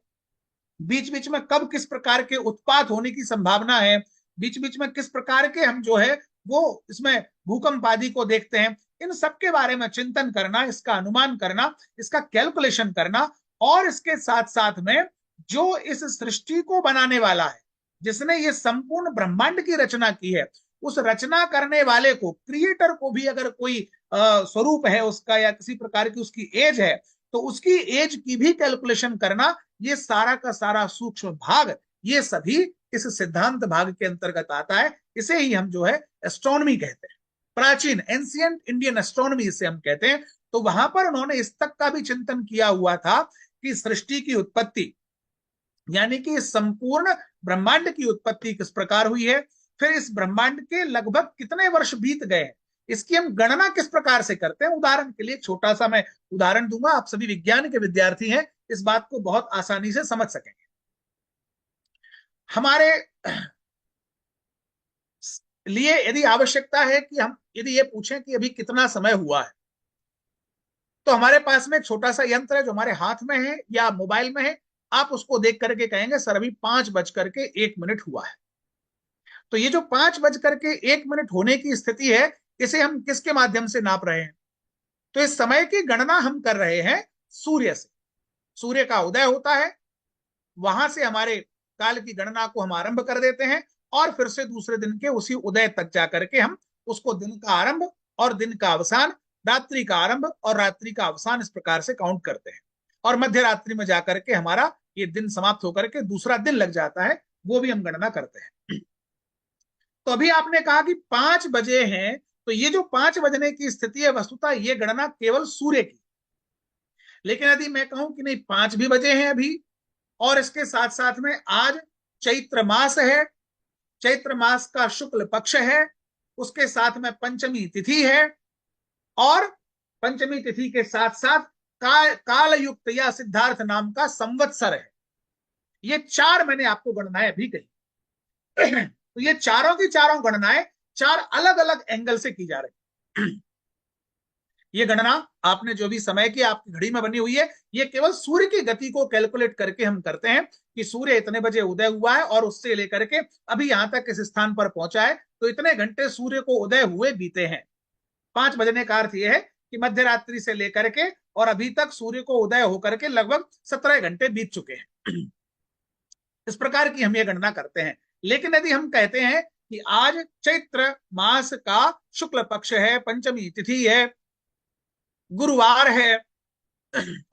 बीच बीच में कब किस प्रकार के उत्पात होने की संभावना है, बीच बीच में किस प्रकार के हम जो है वो इसमें भूकंप आदि को देखते हैं। इन सब के बारे में चिंतन करना, इसका अनुमान करना, इसका कैलकुलेशन करना, और इसके साथ साथ में जो इस सृष्टि को बनाने वाला है, जिसने ये संपूर्ण ब्रह्मांड की रचना की है, उस रचना करने वाले को, क्रिएटर को भी अगर कोई स्वरूप है उसका, या किसी प्रकार की उसकी एज है, तो उसकी एज की भी कैलकुलेशन करना, ये सारा का सारा सूक्ष्म भाग, ये सभी इस सिद्धांत भाग के अंतर्गत आता है। इसे ही हम जो है एस्ट्रोनॉमी कहते हैं, प्राचीन एंशिएंट इंडियन एस्ट्रोनॉमी इसे हम कहते हैं। तो वहां पर उन्होंने इस तक का भी चिंतन किया हुआ था कि सृष्टि की उत्पत्ति, यानी कि संपूर्ण ब्रह्मांड की उत्पत्ति किस प्रकार हुई है, फिर इस ब्रह्मांड के लगभग कितने वर्ष बीत गए हैं, इसकी हम गणना किस प्रकार से करते हैं। उदाहरण के लिए छोटा सा मैं उदाहरण दूंगा, आप सभी विज्ञान के विद्यार्थी हैं, इस बात को बहुत आसानी से समझ सकेंगे। हमारे लिए यदि आवश्यकता है कि हम यदि ये पूछें कि अभी कितना समय हुआ है, तो हमारे पास में एक छोटा सा यंत्र है जो हमारे हाथ में है या मोबाइल में है, आप उसको देख करके कहेंगे सर अभी 5:01 हुआ है। तो ये जो 5:01 होने की स्थिति है, इसे हम किसके माध्यम से नाप रहे हैं, तो इस समय की गणना हम कर रहे हैं सूर्य से। सूर्य का उदय होता है, वहां से हमारे काल की गणना को हम आरंभ कर देते हैं और फिर से दूसरे दिन के उसी उदय तक जाकर के हम उसको दिन का आरंभ और दिन का अवसान, रात्रि का आरंभ और रात्रि का अवसान इस प्रकार से काउंट करते हैं। और मध्य रात्रि में जाकर के हमारा ये दिन समाप्त होकर के दूसरा दिन लग जाता है, वो भी हम गणना करते हैं। तो अभी आपने कहा कि 5 बजे हैं, तो ये जो 5 बजने की स्थिति है वस्तुतः ये गणना केवल सूर्य की। लेकिन यदि मैं कहूं कि नहीं 5 भी बजे हैं अभी, और इसके साथ साथ में आज चैत्र मास है, चैत्र मास का शुक्ल पक्ष है, उसके साथ में पंचमी तिथि है, और पंचमी तिथि के साथ साथ काल युक्त या सिद्धार्थ नाम का संवत्सर है। ये 4 मैंने आपको गणनाएं अभी कही। तो ये चारों की चारों गणनाएं 4 अलग अलग एंगल से की जा रही। ये गणना आपने जो भी समय की आपकी घड़ी में बनी हुई है, ये केवल सूर्य की गति को कैलकुलेट करके हम करते हैं कि सूर्य इतने बजे उदय हुआ है और उससे लेकर के अभी यहां तक इस स्थान पर पहुंचा है, तो इतने घंटे सूर्य को उदय हुए बीते हैं। 5 बजने का अर्थ यह है कि मध्य रात्रि से लेकर के और अभी तक सूर्य को उदय होकर के लगभग 17 घंटे बीत चुके हैं। इस प्रकार की हम ये गणना करते हैं। लेकिन यदि हम कहते हैं कि आज चैत्र मास का शुक्ल पक्ष है, पंचमी तिथि है, गुरुवार है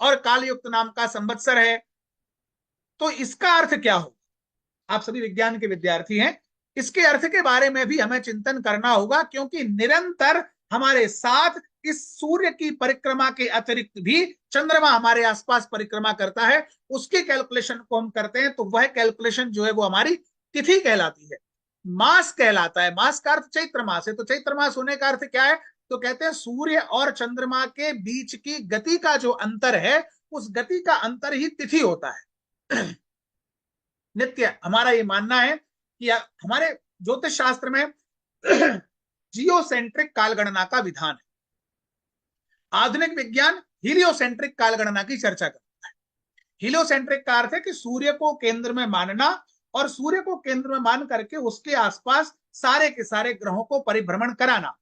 और कालयुक्त नाम का संवत्सर है, तो इसका अर्थ क्या हो? आप सभी विज्ञान के विद्यार्थी हैं, इसके अर्थ के बारे में भी हमें चिंतन करना होगा, क्योंकि निरंतर हमारे साथ इस सूर्य की परिक्रमा के अतिरिक्त भी चंद्रमा हमारे आसपास परिक्रमा करता है। उसकी कैलकुलेशन को हम करते हैं, तो वह कैलकुलेशन जो है वो हमारी तिथि कहलाती है, मास कहलाता है। मास का अर्थ चैत्र मास है, तो चैत्र मास होने का अर्थ क्या है? तो कहते हैं सूर्य और चंद्रमा के बीच की गति का जो अंतर है, उस गति का अंतर ही तिथि होता है। नित्य हमारा ये मानना है कि हमारे ज्योतिष शास्त्र में जियोसेंट्रिक काल गणना का विधान है। आधुनिक विज्ञान हीलियोसेंट्रिक काल गणना की चर्चा करता है। हीलियोसेंट्रिक का अर्थ है कि सूर्य को केंद्र में मानना, और सूर्य को केंद्र में मान करके उसके आसपास सारे के सारे ग्रहों को परिभ्रमण कराना।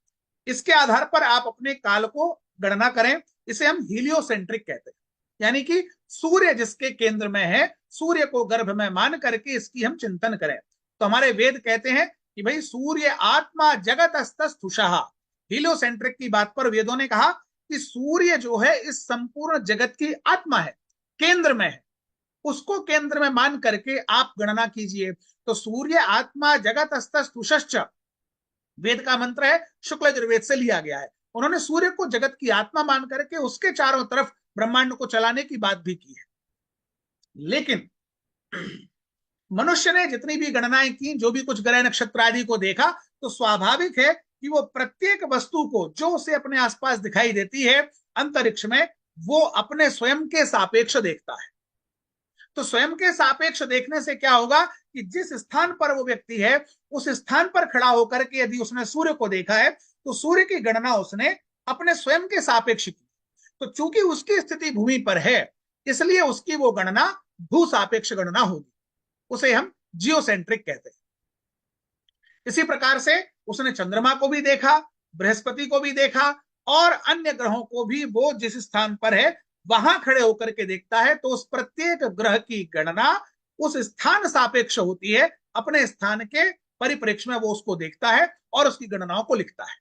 इसके आधार पर आप अपने काल को गणना करें, इसे हम हीलियोसेंट्रिक कहते हैं। यानी कि सूर्य जिसके केंद्र में है, सूर्य को गर्भ में मान करके इसकी हम चिंतन करें। तो हमारे वेद कहते हैं कि भाई सूर्य आत्मा जगत अस्तुषः। हीलियोसेंट्रिक की बात पर वेदों ने कहा कि सूर्य जो है इस संपूर्ण जगत की आत्मा है, केंद्र में है, उसको केंद्र में मान करके आप गणना कीजिए। तो सूर्य आत्मा जगत अस्तुषश्च वेद का मंत्र है, शुक्ल यजुर्वेद से लिया गया है। उन्होंने सूर्य को जगत की आत्मा मान करके उसके चारों तरफ ब्रह्मांड को चलाने की बात भी की है। लेकिन मनुष्य ने जितनी भी गणनाएं की, जो भी कुछ ग्रह नक्षत्र आदि को देखा, तो स्वाभाविक है कि वो प्रत्येक वस्तु को जो उसे अपने आसपास दिखाई देती है अंतरिक्ष में, वो अपने स्वयं के सापेक्ष देखता है। तो स्वयं के सापेक्ष देखने से क्या होगा कि जिस स्थान पर वो व्यक्ति है, उस स्थान पर खड़ा होकर के यदि उसने सूर्य को देखा है, तो सूर्य की गणना उसने अपने स्वयं के सापेक्ष की। तो चूंकि उसकी स्थिति भूमि पर है, इसलिए उसकी वो गणना भू सापेक्ष गणना होगी, उसे हम जियोसेंट्रिक कहते हैं। इसी प्रकार से उसने चंद्रमा को भी देखा, बृहस्पति को भी देखा, और अन्य ग्रहों को भी वो जिस स्थान पर है वहां खड़े होकर के देखता है। तो उस प्रत्येक ग्रह की गणना उस स्थान सापेक्ष होती है, अपने स्थान के परिप्रेक्ष्य में वो उसको देखता है और उसकी गणनाओं को लिखता है।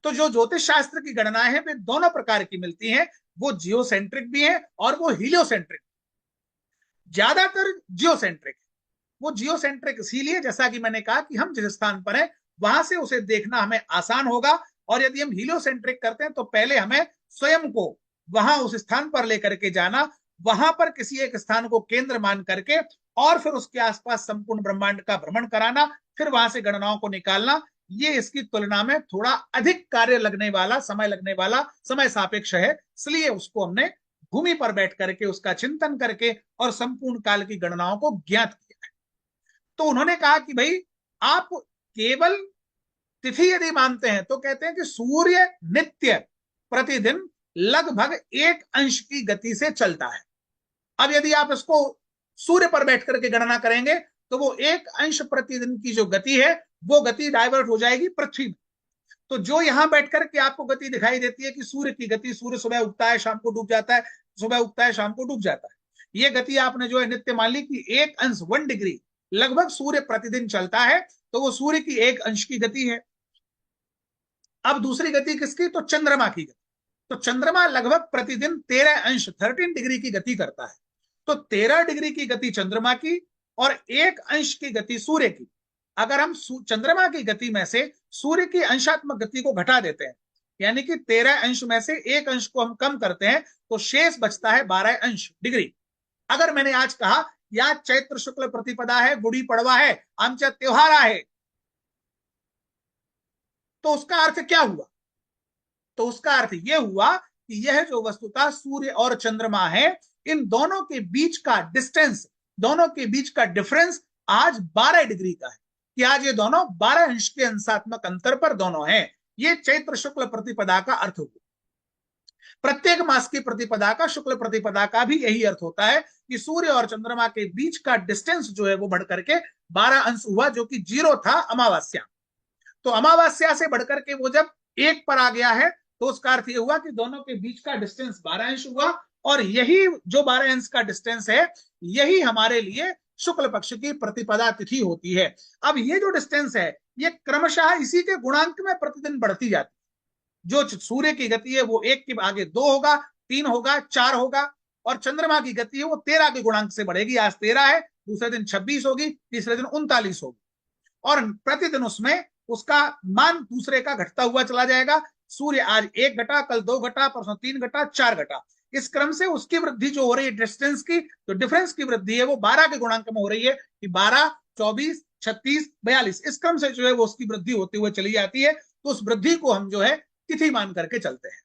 तो जो ज्योतिष शास्त्र की गणनाएं हैं वे दोनों प्रकार की मिलती हैं, वो जियोसेंट्रिक भी है और वो हीलियोसेंट्रिक। ज्यादातर जियोसेंट्रिक है। वो जियोसेंट्रिक इसीलिए, जैसा कि मैंने कहा, कि हम जिस स्थान पर हैं वहां से उसे देखना हमें आसान होगा। और यदि हम हीलियोसेंट्रिक करते हैं तो पहले हमें स्वयं को वहां उस स्थान पर लेकर के जाना, वहां पर किसी एक स्थान को केंद्र मान करके और फिर उसके आसपास संपूर्ण ब्रह्मांड का भ्रमण कराना, फिर वहां से गणनाओं को निकालना, ये इसकी तुलना में थोड़ा अधिक कार्य लगने वाला, समय सापेक्ष है। इसलिए उसको हमने भूमि पर बैठ करके उसका चिंतन करके और संपूर्ण काल की गणनाओं को ज्ञात किया है। तो उन्होंने कहा कि भाई आप केवल तिथि यदि मानते हैं तो कहते हैं कि सूर्य नित्य प्रतिदिन लगभग 1 अंश की गति से चलता है। अब यदि आप इसको सूर्य पर बैठ करके गणना करेंगे तो वो 1 अंश प्रतिदिन की जो गति है वो गति डाइवर्ट हो जाएगी पृथ्वी में। तो जो यहां बैठ करके आपको गति दिखाई देती है कि सूर्य की गति, सूर्य सुबह उगता है शाम को डूब जाता है, सुबह उगता है शाम को डूब जाता है, ये गति आपने जो है नित्य मान ली कि 1 अंश 1 डिग्री लगभग सूर्य प्रतिदिन चलता है, तो वो सूर्य की 1 अंश की गति है। अब दूसरी गति किसकी? तो चंद्रमा की गति। तो चंद्रमा लगभग प्रतिदिन 13 अंश 13 डिग्री की गति करता है। तो 13 डिग्री की गति चंद्रमा की और 1 अंश की गति सूर्य की। अगर हम चंद्रमा की गति में से सूर्य की अंशात्मक गति को घटा देते हैं, यानी कि 13 अंश में से 1 अंश को हम कम करते हैं, तो शेष बचता है 12 अंश डिग्री। अगर मैंने आज कहा या चैत्र शुक्ल प्रतिपदा है, गुड़ी पड़वा है, आमच्या त्योहार है, तो उसका अर्थ क्या हुआ? तो उसका अर्थ यह हुआ कि यह जो वस्तुतः सूर्य और चंद्रमा है, इन दोनों के बीच का डिस्टेंस, दोनों के बीच का डिफरेंस आज 12 डिग्री का है, कि आज ये दोनों 12 अंश के अंशात्मक अंतर पर दोनों हैं। ये चैत्र शुक्ल प्रतिपदा का अर्थ हुआ। प्रत्येक मास की प्रतिपदा का, शुक्ल प्रतिपदा का भी यही अर्थ होता है कि सूर्य और चंद्रमा के बीच का डिस्टेंस जो है वो बढ़ करके 12 अंश हुआ, जो कि 0 था अमावस्या। तो अमावस्या से बढ़कर के वो जब 1 पर आ गया है, तो उसका अर्थ यह हुआ कि दोनों के बीच का डिस्टेंस 12 अंश हुआ, और यही जो 12 अंश का डिस्टेंस है, यही हमारे लिए शुक्ल पक्ष की प्रतिपदा तिथि होती है। अब ये जो डिस्टेंस है, ये क्रमशः इसी के गुणांक में प्रतिदिन बढ़ती जाती है। जो सूर्य की गति है वो 1 के आगे 2 होगा, 3 होगा, 4 होगा, और चंद्रमा की गति है वो 13 के गुणांक से बढ़ेगी। आज 13 है, दूसरे दिन 26 होगी, तीसरे दिन 39 होगी, और प्रतिदिन उसमें उसका मान दूसरे का घटता हुआ चला जाएगा। सूर्य आज 1 घटा, कल 2 घटा, परसों 3 घटा, 4 घटा। इस क्रम से उसकी वृद्धि जो हो रही है, डिस्टेंस की, तो डिफरेंस की वृद्धि है वो 12 के गुणांक में हो रही है, कि 12, 24, 36, 42, इस क्रम से जो है वो उसकी वृद्धि होती हुई चली जाती है। तो उस वृद्धि को हम जो है तिथि मान करके चलते हैं।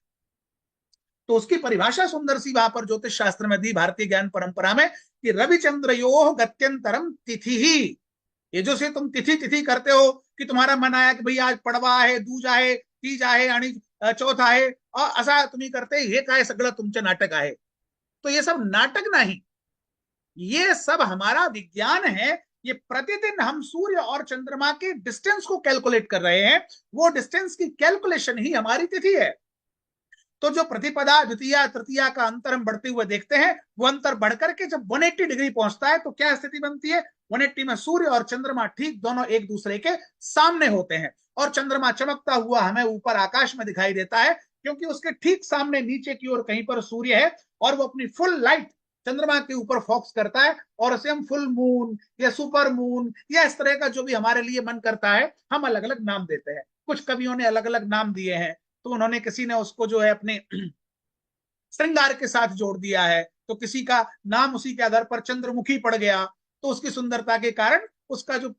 तो उसकी परिभाषा सुंदर सी वहां पर ज्योतिष शास्त्र में दी, भारतीय ज्ञान परंपरा में, कि रविचंद्रयोः गत्यंतरम तिथि ही। ये जो से तुम तिथि तिथि करते हो कि तुम्हारा मन आया कि भाई आज पड़वा है, दूज आहे, तीज आहे आणि चौथ आहे, और असा तुम्ही करते, हे काय सगळं तुमचं नाटक आहे। तो ये सब नाटक नहीं, ये सब हमारा विज्ञान है। ये प्रतिदिन हम सूर्य और चंद्रमा के डिस्टेंस को कैलकुलेट कर रहे हैं, वो डिस्टेंस की कैलकुलेशन ही हमारी तिथि है। तो जो प्रतिपदा द्वितीया तृतीया का अंतर हम बढ़ते हुए देखते हैं, वो अंतर बढ़कर के जब 180 डिग्री पहुंचता है, तो क्या स्थिति बनती है? 180 में सूर्य और चंद्रमा ठीक दोनों एक दूसरे के सामने होते हैं, और चंद्रमा चमकता हुआ हमें ऊपर आकाश में दिखाई देता है, क्योंकि उसके ठीक सामने नीचे की ओर कहीं पर सूर्य है, और वो अपनी फुल लाइट चंद्रमा के ऊपर फोकस करता है, और उसे हम फुल मून या सुपर मून या इस तरह का जो भी हमारे लिए मन करता है, हम अलग अलग नाम देते हैं। कुछ कवियों ने अलग अलग नाम दिए हैं, तो उन्होंने, किसी ने उसको जो है अपने श्रृंगार के साथ जोड़ दिया है, तो किसी का नाम उसी के आधार पर चंद्रमुखी पड़ गया, तो उसकी सुंदरता के कारण उसका जो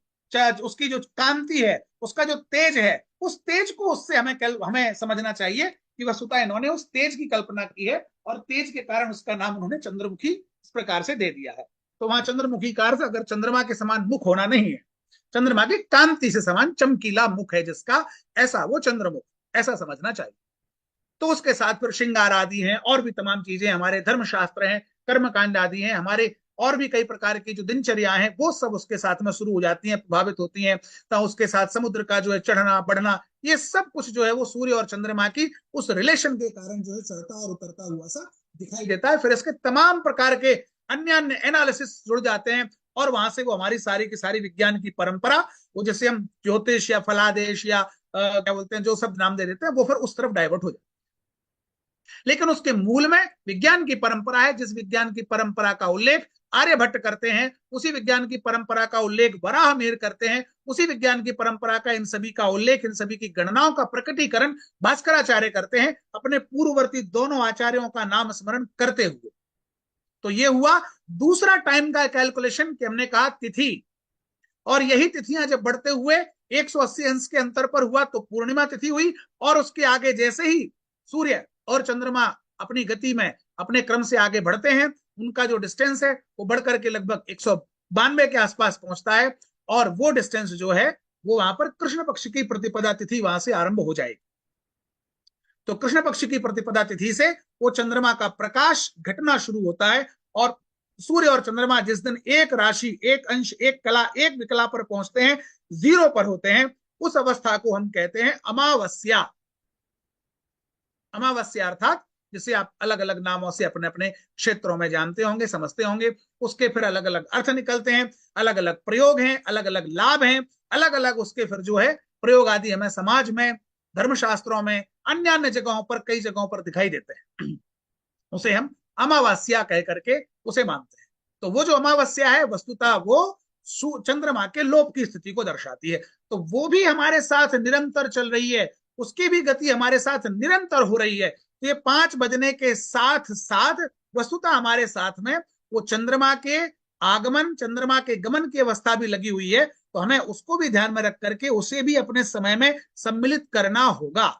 उसकी जो कांति है, उसका जो तेज है, उस तेज को उससे हमें समझना चाहिए कि वस्तुतः इन्होंने उस तेज की कल्पना की है, और तेज के कारण उसका नाम उन्होंने चंद्रमुखी इस प्रकार से दे दिया है। तो वहां चंद्रमुखी का अर्थ अगर चंद्रमा के समान मुख होना नहीं है, चंद्रमा की कांति से समान चमकीला मुख है जिसका, ऐसा वो चंद्रमुख, ऐसा समझना चाहिए। तो उसके साथ फिर श्रृंगार आदि हैं, और भी तमाम चीजें, हमारे धर्मशास्त्र हैं, कर्मकांड आदि हैं, हमारे और भी कई प्रकार की जो दिनचर्या है, वो सब उसके साथ में शुरू हो जाती हैं, प्रभावित होती हैं। तो उसके साथ समुद्र का जो है चढ़ना बढ़ना, ये सब कुछ जो है वो सूर्य और चंद्रमा की उस रिलेशन के कारण जो है चढ़ता और उतरता हुआ सा दिखाई देता है। फिर इसके तमाम प्रकार के अन्य अन्य एनालिसिस जुड़ जाते हैं, और वहां से वो हमारी सारी की सारी विज्ञान की परंपरा, वो जैसे हम ज्योतिष या फलादेश या क्या बोलते हैं, जो सब नाम दे देते हैं, वो फिर उस तरफ डाइवर्ट हो जाते हैं। लेकिन उसके मूल में विज्ञान की परंपरा है। जिस विज्ञान की परंपरा का उल्लेख आर्यभट्ट करते हैं, उसी विज्ञान की परंपरा का उल्लेख वराहमिहिर करते हैं, उसी विज्ञान की परंपरा का इन सभी का उल्लेख, इन सभी की गणनाओं का प्रकटीकरण भास्कराचार्य करते हैं, अपने पूर्ववर्ती दोनों आचार्यों का नाम स्मरण करते हुए। तो ये हुआ दूसरा टाइम का कैलकुलेशन कि हमने कहा तिथि, और यही तिथियां जब बढ़ते हुए 180 अंश के अंतर पर हुआ तो पूर्णिमा तिथि हुई, और उसके आगे जैसे ही सूर्य और चंद्रमा अपनी गति में अपने क्रम से आगे बढ़ते हैं, उनका जो डिस्टेंस है वो बढ़कर के लगभग 192 के आसपास पहुंचता है, और वो डिस्टेंस जो है वो वहां पर कृष्ण पक्ष की प्रतिपदा तिथि वहां से आरंभ हो जाएगी। तो कृष्ण पक्ष की प्रतिपदा तिथि से वो चंद्रमा का प्रकाश घटना शुरू होता है, और सूर्य और चंद्रमा जिस दिन एक राशि, एक अंश, एक कला, एक विकला पर पहुंचते हैं, 0 पर होते हैं, उस अवस्था को हम कहते हैं अमावस्या। अमावस्या अर्थात जिसे आप अलग अलग नामों से अपने अपने क्षेत्रों में जानते होंगे, समझते होंगे। उसके फिर अलग अलग अर्थ निकलते हैं, अलग अलग प्रयोग हैं, अलग अलग लाभ हैं, अलग अलग उसके फिर जो है प्रयोग आदि हमें समाज में, धर्मशास्त्रों में, अन्य अन्य जगहों पर, कई जगहों पर दिखाई देते हैं। उसे हम अमावस्या कह करके उसे मानते हैं। तो वो जो अमावस्या है वस्तुतः वो चंद्रमा के लोप की स्थिति को दर्शाती है। तो वो भी हमारे साथ निरंतर चल रही है, उसकी भी गति हमारे साथ निरंतर हो रही है। तो ये 5 बजने के साथ साथ वस्तुतः हमारे साथ में वो चंद्रमा के आगमन, चंद्रमा के गमन की अवस्था भी लगी हुई है। तो हमें उसको भी ध्यान में रख करके उसे भी अपने समय में सम्मिलित करना होगा।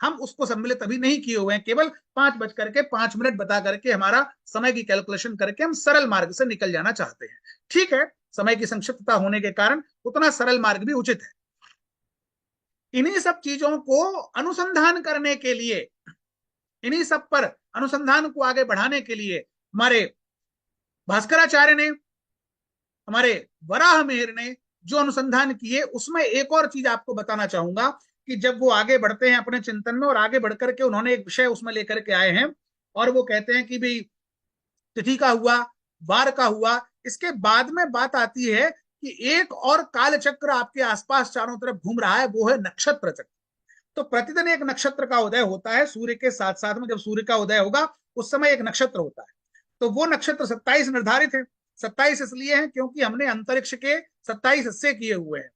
हम उसको सम्मिलित अभी नहीं किए हुए हैं, केवल 5:05 बता करके हमारा समय की कैलकुलेशन करके हम सरल मार्ग से निकल जाना चाहते हैं। ठीक है, समय की संक्षिप्तता होने के कारण उतना सरल मार्ग भी उचित है। इन्हीं सब चीजों को अनुसंधान करने के लिए, इन्हीं सब पर अनुसंधान को आगे बढ़ाने के लिए हमारे भास्कराचार्य ने, हमारे वराह मिहिर ने जो अनुसंधान किए, उसमें एक और चीज आपको बताना चाहूंगा कि जब वो आगे बढ़ते हैं अपने चिंतन में और आगे बढ़कर के उन्होंने एक विषय उसमें लेकर के आए हैं और वो कहते हैं कि भाई तिथि का हुआ, वार का हुआ, इसके बाद में बात आती है कि एक और काल चक्र आपके आसपास चारों तरफ घूम रहा है, वो है नक्षत्र चक्र। तो प्रतिदिन एक नक्षत्र का उदय होता है, सूर्य के साथ साथ में जब सूर्य का उदय होगा उस समय एक नक्षत्र होता है। तो वो नक्षत्र 27 निर्धारित है। 27 इसलिए है क्योंकि हमने अंतरिक्ष के 27 हिस्से किए हुए हैं।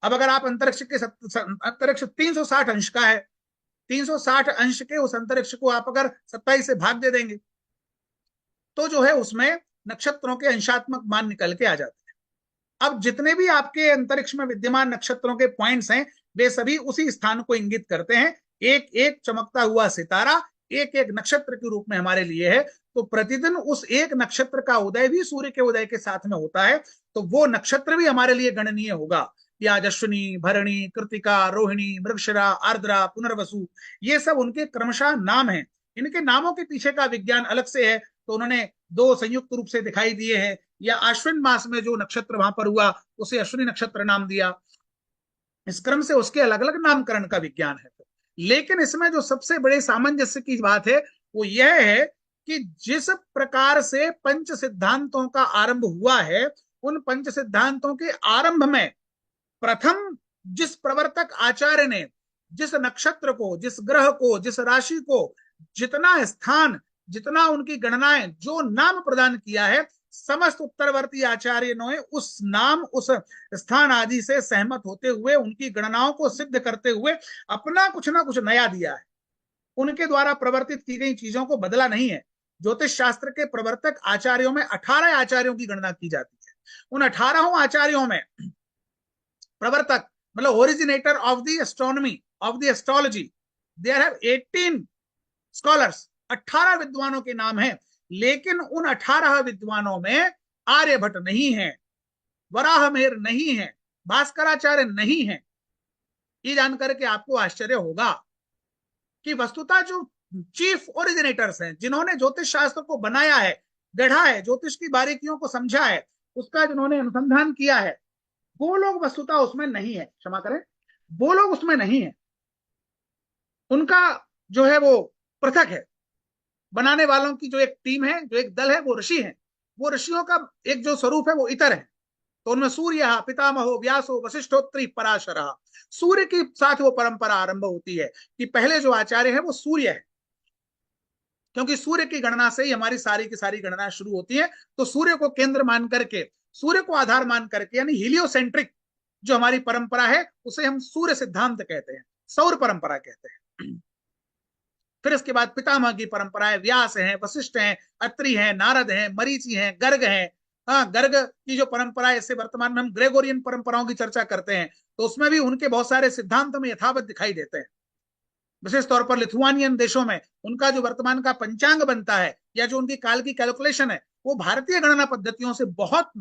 अब अगर आप अंतरिक्ष 360 अंश का है, 360 अंश के उस अंतरिक्ष को आप अगर 27 से भाग दे देंगे तो जो है उसमें नक्षत्रों के अंशात्मक मान निकल के आ जाते हैं। अब जितने भी आपके अंतरिक्ष में विद्यमान नक्षत्रों के पॉइंट्स हैं वे सभी उसी स्थान को इंगित करते हैं। एक एक चमकता हुआ सितारा एक एक नक्षत्र के रूप में हमारे लिए है। तो प्रतिदिन उस एक नक्षत्र का उदय भी सूर्य के उदय के साथ में होता है। तो वो नक्षत्र भी हमारे लिए गणनीय होगा। या अश्विनी, भरणी, कृतिका, रोहिणी, मृगशिरा, आर्द्रा, पुनर्वसु, ये सब उनके क्रमशः नाम हैं। इनके नामों के पीछे का विज्ञान अलग से है, तो उन्होंने 2 संयुक्त रूप से दिखाई दिए हैं। या अश्विन मास में जो नक्षत्र वहां पर हुआ उसे अश्विनी नक्षत्र नाम दिया। इस क्रम से उसके अलग अलग नामकरण का विज्ञान है। लेकिन इसमें जो सबसे बड़े सामंजस्य की बात है वो यह है कि जिस प्रकार से पंच सिद्धांतों का आरंभ हुआ है, उन पंच सिद्धांतों के आरंभ में प्रथम जिस प्रवर्तक आचार्य ने जिस नक्षत्र को, जिस ग्रह को, जिस राशि को जितना स्थान, जितना उनकी गणनाएं, जो नाम प्रदान किया है, समस्त उत्तरवर्ती आचार्यों ने उस नाम, उस स्थान आदि से सहमत होते हुए, उनकी गणनाओं को सिद्ध करते हुए अपना कुछ ना कुछ नया दिया है। उनके द्वारा प्रवर्तित की गई चीजों को बदला नहीं है। ज्योतिष शास्त्र के प्रवर्तक आचार्यों में 18 आचार्यों की गणना की जाती है। उन 18 आचार्यों में प्रवर्तक मतलब originator of the astronomy, of the astrology, there have 18 scholars, 18 विद्वानों के नाम हैं। लेकिन उन 18 विद्वानों में आर्यभट्ट नहीं है, वराह मिहिर नहीं है, भास्कराचार्य नहीं है। ये जानकर के आपको आश्चर्य होगा कि वस्तुतः जो चीफ ओरिजिनेटर्स हैं, जिन्होंने ज्योतिष शास्त्र को बनाया है, गढ़ा है, ज्योतिष की बारीकियों को समझा है, उसका जिन्होंने अनुसंधान किया है, वो लोग वस्तुतः उसमें नहीं है। क्षमा करें, वो लोग उसमें नहीं है। उनका जो है वो पृथक है। बनाने वालों की जो एक टीम है, जो एक दल है, वो ऋषि है। वो ऋषियों का एक जो स्वरूप है वो इतर है। तो उनमें सूर्य, पितामहो, व्यासो, वशिष्ठोत्तरी, पराशर, सूर्य के साथ वो परंपरा आरंभ होती है कि पहले जो आचार्य है वो सूर्य है, क्योंकि सूर्य की गणना से ही हमारी सारी की सारी गणना शुरू होती है। तो सूर्य को केंद्र मान करके, सूर्य को आधार मान करके, यानी हीलियोसेंट्रिक जो हमारी परंपरा है उसे हम सूर्य सिद्धांत कहते हैं, सौर परंपरा कहते हैं। फिर इसके बाद पितामह की परंपराएं, व्यास हैं, वशिष्ठ हैं, अत्रि हैं, नारद हैं, मरीचि हैं, गर्ग हैं। हाँ, गर्ग की जो परंपरा है, इससे वर्तमान में हम ग्रेगोरियन परंपराओं की चर्चा करते हैं, तो उसमें भी उनके बहुत सारे सिद्धांत में यथावत दिखाई देते हैं। विशेष तौर पर लिथुआनियन देशों में उनका जो वर्तमान का पंचांग बनता है या जो उनकी काल की कैलकुलेशन है, वो भारतीय गणना पद्धतियों से बहुत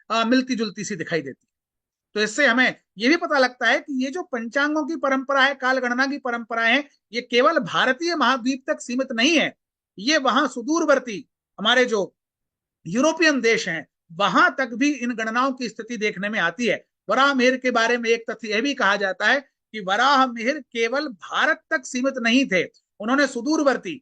मिलती जुलती सी दिखाई देती है। तो इससे हमें यह भी पता लगता है कि ये जो पंचांगों की परंपरा है, काल गणना की परंपरा है, ये केवल भारतीय महाद्वीप तक सीमित नहीं है। ये वहां सुदूरवर्ती हमारे जो यूरोपियन देश हैं, वहां तक भी इन गणनाओं की स्थिति देखने में आती है। वराह मिहिर के बारे में एक तथ्य यह भी कहा जाता है कि वराह मिहिर केवल भारत तक सीमित नहीं थे, उन्होंने सुदूरवर्ती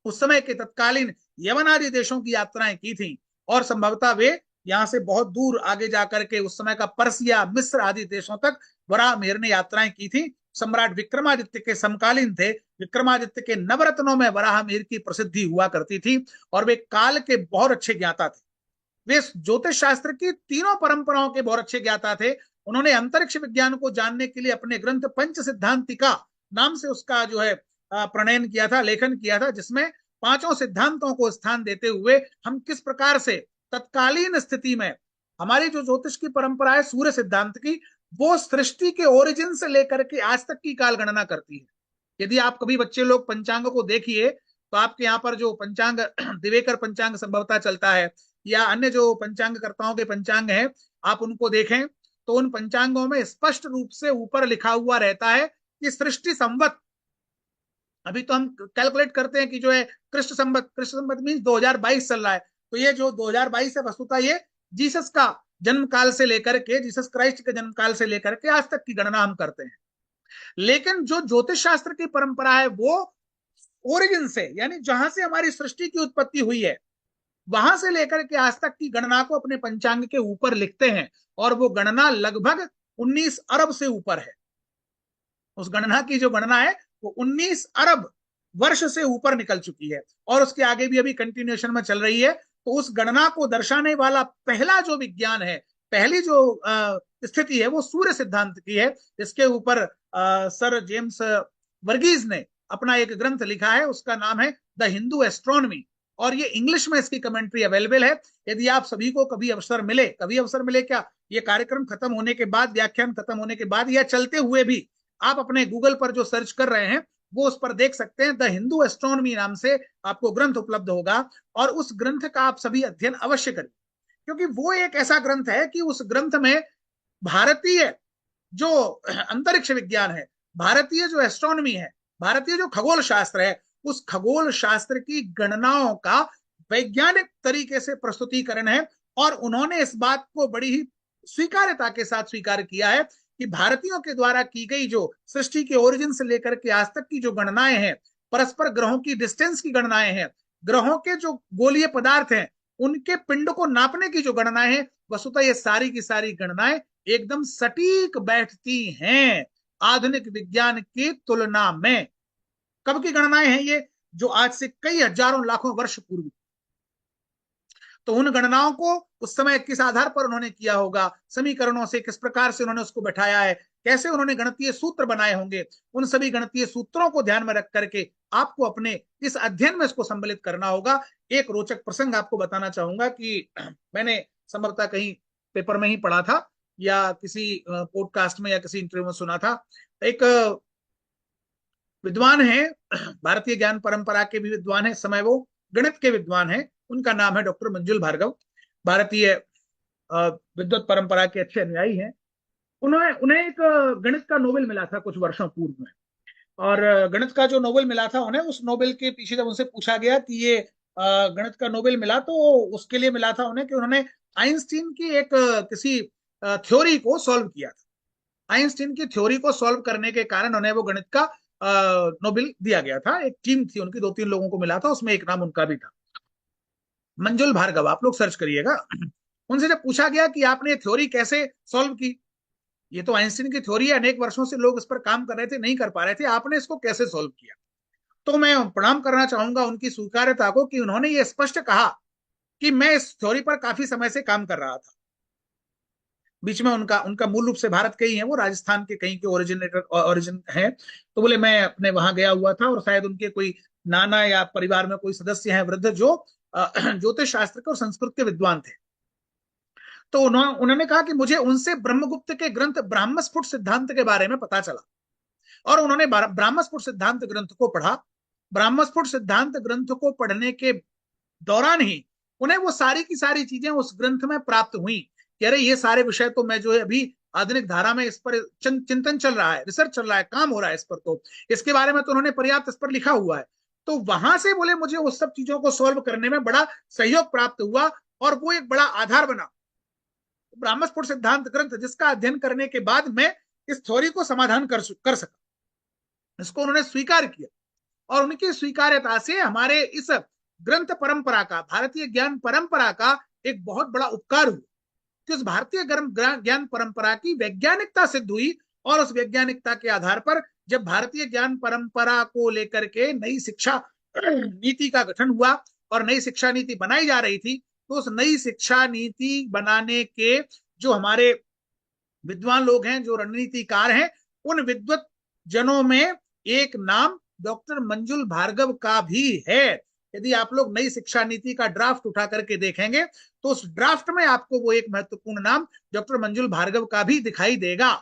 उस समय के तत्कालीन यवन आदि देशों की यात्राएं की थी, और संभवतः वे यहाँ से बहुत दूर आगे जाकर के उस समय का पर्सिया, मिस्र आदि देशों तक वराहमिहिर ने यात्राएं की थी। सम्राट विक्रमादित्य के समकालीन थे। विक्रमादित्य के नवरत्नों में वराहमिहिर की प्रसिद्धि हुआ करती थी, और वे काल के बहुत अच्छे ज्ञाता थे। वे ज्योतिष शास्त्र की तीनों परंपराओं के बहुत अच्छे ज्ञाता थे। उन्होंने अंतरिक्ष विज्ञान को जानने के लिए अपने ग्रंथ पंच सिद्धांतिका नाम से उसका जो है प्रणयन किया था, लेखन किया था, जिसमें पांचों सिद्धांतों को स्थान देते हुए हम किस प्रकार से तत्कालीन स्थिति में हमारी जो ज्योतिष की परंपरा है सूर्य सिद्धांत की, वो सृष्टि के ओरिजिन से लेकर के आज तक की काल गणना करती है। यदि आप कभी बच्चे लोग पंचांग को देखिए तो आपके यहाँ पर जो पंचांग दिवेकर पंचांग संभवतः चलता है, या अन्य जो पंचांगकर्ताओं के पंचांग हैं, आप उनको देखें तो उन पंचांगों में स्पष्ट रूप से ऊपर लिखा हुआ रहता है कि सृष्टि संवत, अभी तो हम कैलकुलेट करते हैं कि जो है कृष्ण संवत मीन्स 2022 चल रहा है, तो ये जो 2022 है वस्तुतः ये जीसस का जन्म काल से लेकर के, जीसस क्राइस्ट के जन्म काल से लेकर के आज तक की गणना हम करते हैं। लेकिन जो ज्योतिष शास्त्र की परंपरा है वो ओरिजिन से, यानी जहां से हमारी सृष्टि की उत्पत्ति हुई है वहां से लेकर के आज तक की गणना को अपने पंचांग के ऊपर लिखते हैं, और वो गणना लगभग 19 अरब से ऊपर है। उस गणना की जो गणना है वो 19 अरब वर्ष से ऊपर निकल चुकी है, और उसके आगे भी अभी कंटिन्यूएशन में चल रही है। तो उस गणना को दर्शाने वाला पहला जो विज्ञान है, पहली जो स्थिति है, वो सूर्य सिद्धांत की है। इसके ऊपर सर जेम्स वर्गीज ने अपना एक ग्रंथ लिखा है, उसका नाम है द हिंदू एस्ट्रोनॉमी, और ये इंग्लिश में इसकी कमेंट्री अवेलेबल है। यदि आप सभी को कभी अवसर मिले क्या, ये कार्यक्रम खत्म होने के बाद, व्याख्यान खत्म होने के बाद, या चलते हुए भी आप अपने गूगल पर जो सर्च कर रहे हैं वो उस पर देख सकते हैं। द हिंदू एस्ट्रोनॉमी नाम से आपको ग्रंथ उपलब्ध होगा, और उस ग्रंथ का आप सभी अध्ययन अवश्य करें, क्योंकि वो एक ऐसा ग्रंथ है कि उस ग्रंथ में भारतीय जो अंतरिक्ष विज्ञान है, भारतीय जो एस्ट्रोनॉमी है, भारतीय जो खगोल शास्त्र है, उस खगोल शास्त्र की गणनाओं का वैज्ञानिक तरीके से प्रस्तुतिकरण है। और उन्होंने इस बात को बड़ी ही स्वीकार्यता के साथ स्वीकार किया है कि भारतीयों के द्वारा की गई जो सृष्टि के ओरिजिन से लेकर के आज तक की जो गणनाएं हैं, परस्पर ग्रहों की डिस्टेंस की गणनाएं हैं, ग्रहों के जो गोलीय पदार्थ हैं उनके पिंड को नापने की जो गणनाएं हैं, वस्तुतः ये सारी की सारी गणनाएं एकदम सटीक बैठती हैं आधुनिक विज्ञान की तुलना में। कब की गणनाएं हैं ये? जो आज से कई हजारों लाखों वर्ष पूर्व। तो उन गणनाओं को उस समय किस आधार पर उन्होंने किया होगा, समीकरणों से किस प्रकार से उन्होंने उसको बैठाया है, कैसे उन्होंने गणितीय सूत्र बनाए होंगे, उन सभी गणितीय सूत्रों को ध्यान में रख करके आपको अपने इस अध्ययन में इसको सम्मिलित करना होगा। एक रोचक प्रसंग आपको बताना चाहूंगा कि मैंने संभवतः कहीं पेपर में ही पढ़ा था, या किसी पॉडकास्ट में या किसी इंटरव्यू में सुना था। एक विद्वान है, भारतीय ज्ञान परंपरा के भी विद्वान है, समय वो गणित के विद्वान है, उनका नाम है डॉक्टर मंजुल भार्गव। भारतीय विद्वत परंपरा के अच्छे अनुयायी हैं। उन्हें एक गणित का नोबेल मिला था कुछ वर्षों पूर्व में, और गणित का जो नोबेल मिला था उन्हें, उस नोबेल के पीछे जब उनसे पूछा गया कि ये गणित का नोबेल मिला, तो उसके लिए मिला था उन्हें कि उन्होंने आइंस्टीन की एक किसी थ्योरी को सॉल्व किया था। आइंस्टीन की थ्योरी को सॉल्व करने के कारण उन्हें वो गणित का नोबेल दिया गया था। एक टीम थी उनकी, 2-3 लोगों को मिला था, उसमें एक नाम उनका भी था, मंजुल भार्गव। आप लोग सर्च करिएगा। उनसे जब पूछा गया कि आपने थ्योरी कैसे सॉल्व की, ये तो आइंस्टीन की थ्योरी है, अनेक वर्षों से लोग इस पर काम कर रहे थे, नहीं कर पा रहे थे, आपने इसको कैसे सॉल्व किया? तो मैं प्रणाम करना चाहूंगा उनकी स्वीकार्यता को कि उन्होंने ये स्पष्ट कहा कि मैं इस थ्योरी पर काफी समय से काम कर रहा था। बीच में उनका मूल रूप से भारत के ही है, वो राजस्थान के कहीं के ओरिजिन है। तो बोले मैं अपने वहां गया हुआ था, और शायद उनके कोई नाना या परिवार में कोई सदस्य हैं वृद्ध जो ज्योतिष शास्त्र के और संस्कृत के विद्वान थे। तो उन्होंने कहा कि मुझे उनसे ब्रह्मगुप्त के ग्रंथ ब्राह्मस्फुट सिद्धांत के बारे में पता चला, और उन्होंने ब्राह्मस्फुट सिद्धांत ग्रंथ को पढ़ा। ब्राह्मस्फुट सिद्धांत ग्रंथ को पढ़ने के दौरान ही उन्हें वो सारी की सारी चीजें उस ग्रंथ में प्राप्त हुई कि अरे ये सारे विषय तो मैं जो है अभी आधुनिक धारा में इस पर चिंतन चल रहा है, रिसर्च चल रहा है, काम हो रहा है इस पर, तो इसके बारे में तो उन्होंने पर्याप्त इस पर लिखा हुआ है। तो वहां से बोले मुझे उस सब चीजों को सॉल्व करने में बड़ा सहयोग प्राप्त हुआ, और वो एक बड़ा आधार बना ब्राह्मस्फुट सिद्धांत ग्रंथ, जिसका अध्ययन करने के बाद मैं इस थ्योरी को समाधान कर सका। इसको उन्होंने स्वीकार किया। और उनकी स्वीकार्यता से हमारे इस ग्रंथ परंपरा का, भारतीय ज्ञान परंपरा का एक बहुत बड़ा उपकार हुआ कि उस भारतीय ज्ञान परंपरा की वैज्ञानिकता सिद्ध हुई। और उस वैज्ञानिकता के आधार पर जब भारतीय ज्ञान परंपरा को लेकर के नई शिक्षा नीति का गठन हुआ और नई शिक्षा नीति बनाई जा रही थी, तो उस नई शिक्षा नीति बनाने के जो हमारे विद्वान लोग हैं, जो रणनीतिकार हैं, उन विद्वत जनों में एक नाम डॉक्टर मंजुल भार्गव का भी है। यदि आप लोग नई शिक्षा नीति का ड्राफ्ट उठा करके देखेंगे तो उस ड्राफ्ट में आपको वो एक महत्वपूर्ण नाम डॉक्टर मंजुल भार्गव का भी दिखाई देगा।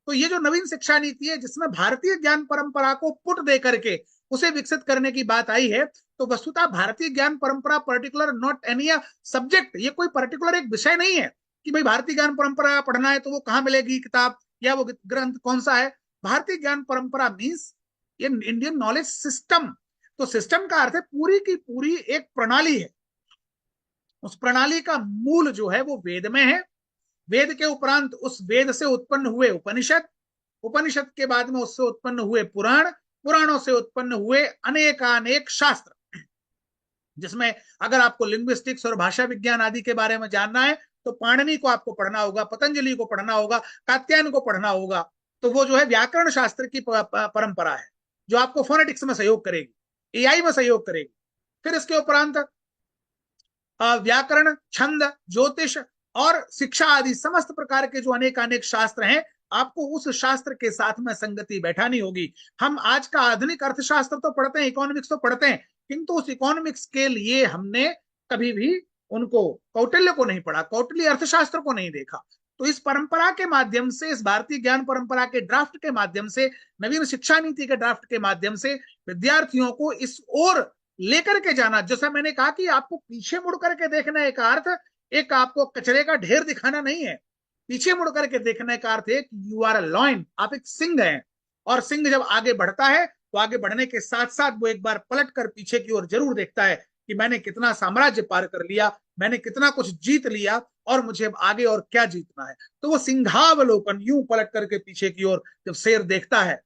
तो ये जो नवीन शिक्षा नीति है, जिसमें भारतीय ज्ञान परंपरा को पुट दे करके उसे विकसित करने की बात आई है, तो वस्तुतः भारतीय ज्ञान परंपरा पर्टिकुलर नॉट एनी सब्जेक्ट, ये कोई पर्टिकुलर एक विषय नहीं है कि भाई भारतीय ज्ञान परंपरा पढ़ना है तो वो कहाँ मिलेगी किताब या वो ग्रंथ कौन सा है। भारतीय ज्ञान परंपरा मीन्स इंडियन नॉलेज सिस्टम। तो सिस्टम का अर्थ है पूरी की पूरी एक प्रणाली है। उस प्रणाली का मूल जो है वो वेद में है। वेद के उपरांत उस वेद से उत्पन्न हुए उपनिषद, उपनिषद के बाद में उससे उत्पन्न हुए पुराण, पुराणों से उत्पन्न हुए अनेकानेक शास्त्र, जिसमें अगर आपको लिंग्विस्टिक्स और भाषा विज्ञान आदि के बारे में जानना है तो पाणिनि को आपको पढ़ना होगा, पतंजलि को पढ़ना होगा, कात्यायन को पढ़ना होगा। तो वो जो है व्याकरण शास्त्र की परंपरा है जो आपको फोनेटिक्स में सहयोग करेगी, एआई में सहयोग करेगी। फिर इसके उपरांत व्याकरण, छंद, ज्योतिष और शिक्षा आदि समस्त प्रकार के जो अनेक शास्त्र हैं, आपको उस शास्त्र के साथ में संगति बैठानी होगी। हम आज का आधुनिक अर्थशास्त्र तो पढ़ते हैं, इकोनॉमिक्स तो पढ़ते हैं, किंतु उस इकोनॉमिक्स के लिए हमने कभी भी उनको कौटिल्य को नहीं पढ़ा, कौटिल्य अर्थशास्त्र को नहीं देखा। तो इस परंपरा के माध्यम से, इस भारतीय ज्ञान परंपरा के ड्राफ्ट के माध्यम से, नवीन शिक्षा नीति के ड्राफ्ट के माध्यम से विद्यार्थियों को इस ओर लेकर के जाना। जैसा मैंने कहा कि आपको पीछे मुड़ करके देखना का अर्थ एक आपको कचरे का ढेर दिखाना नहीं है। पीछे मुड़ करके देखने का अर्थ है कि यू आर अ लॉयन, आप एक सिंह हैं, और सिंह जब आगे बढ़ता है तो आगे बढ़ने के साथ साथ वो एक बार पलट कर पीछे की ओर जरूर देखता है कि मैंने कितना साम्राज्य पार कर लिया, मैंने कितना कुछ जीत लिया और मुझे अब आगे और क्या जीतना है। तो वो सिंहावलोकन, यूं पलट करके पीछे की ओर जब शेर देखता है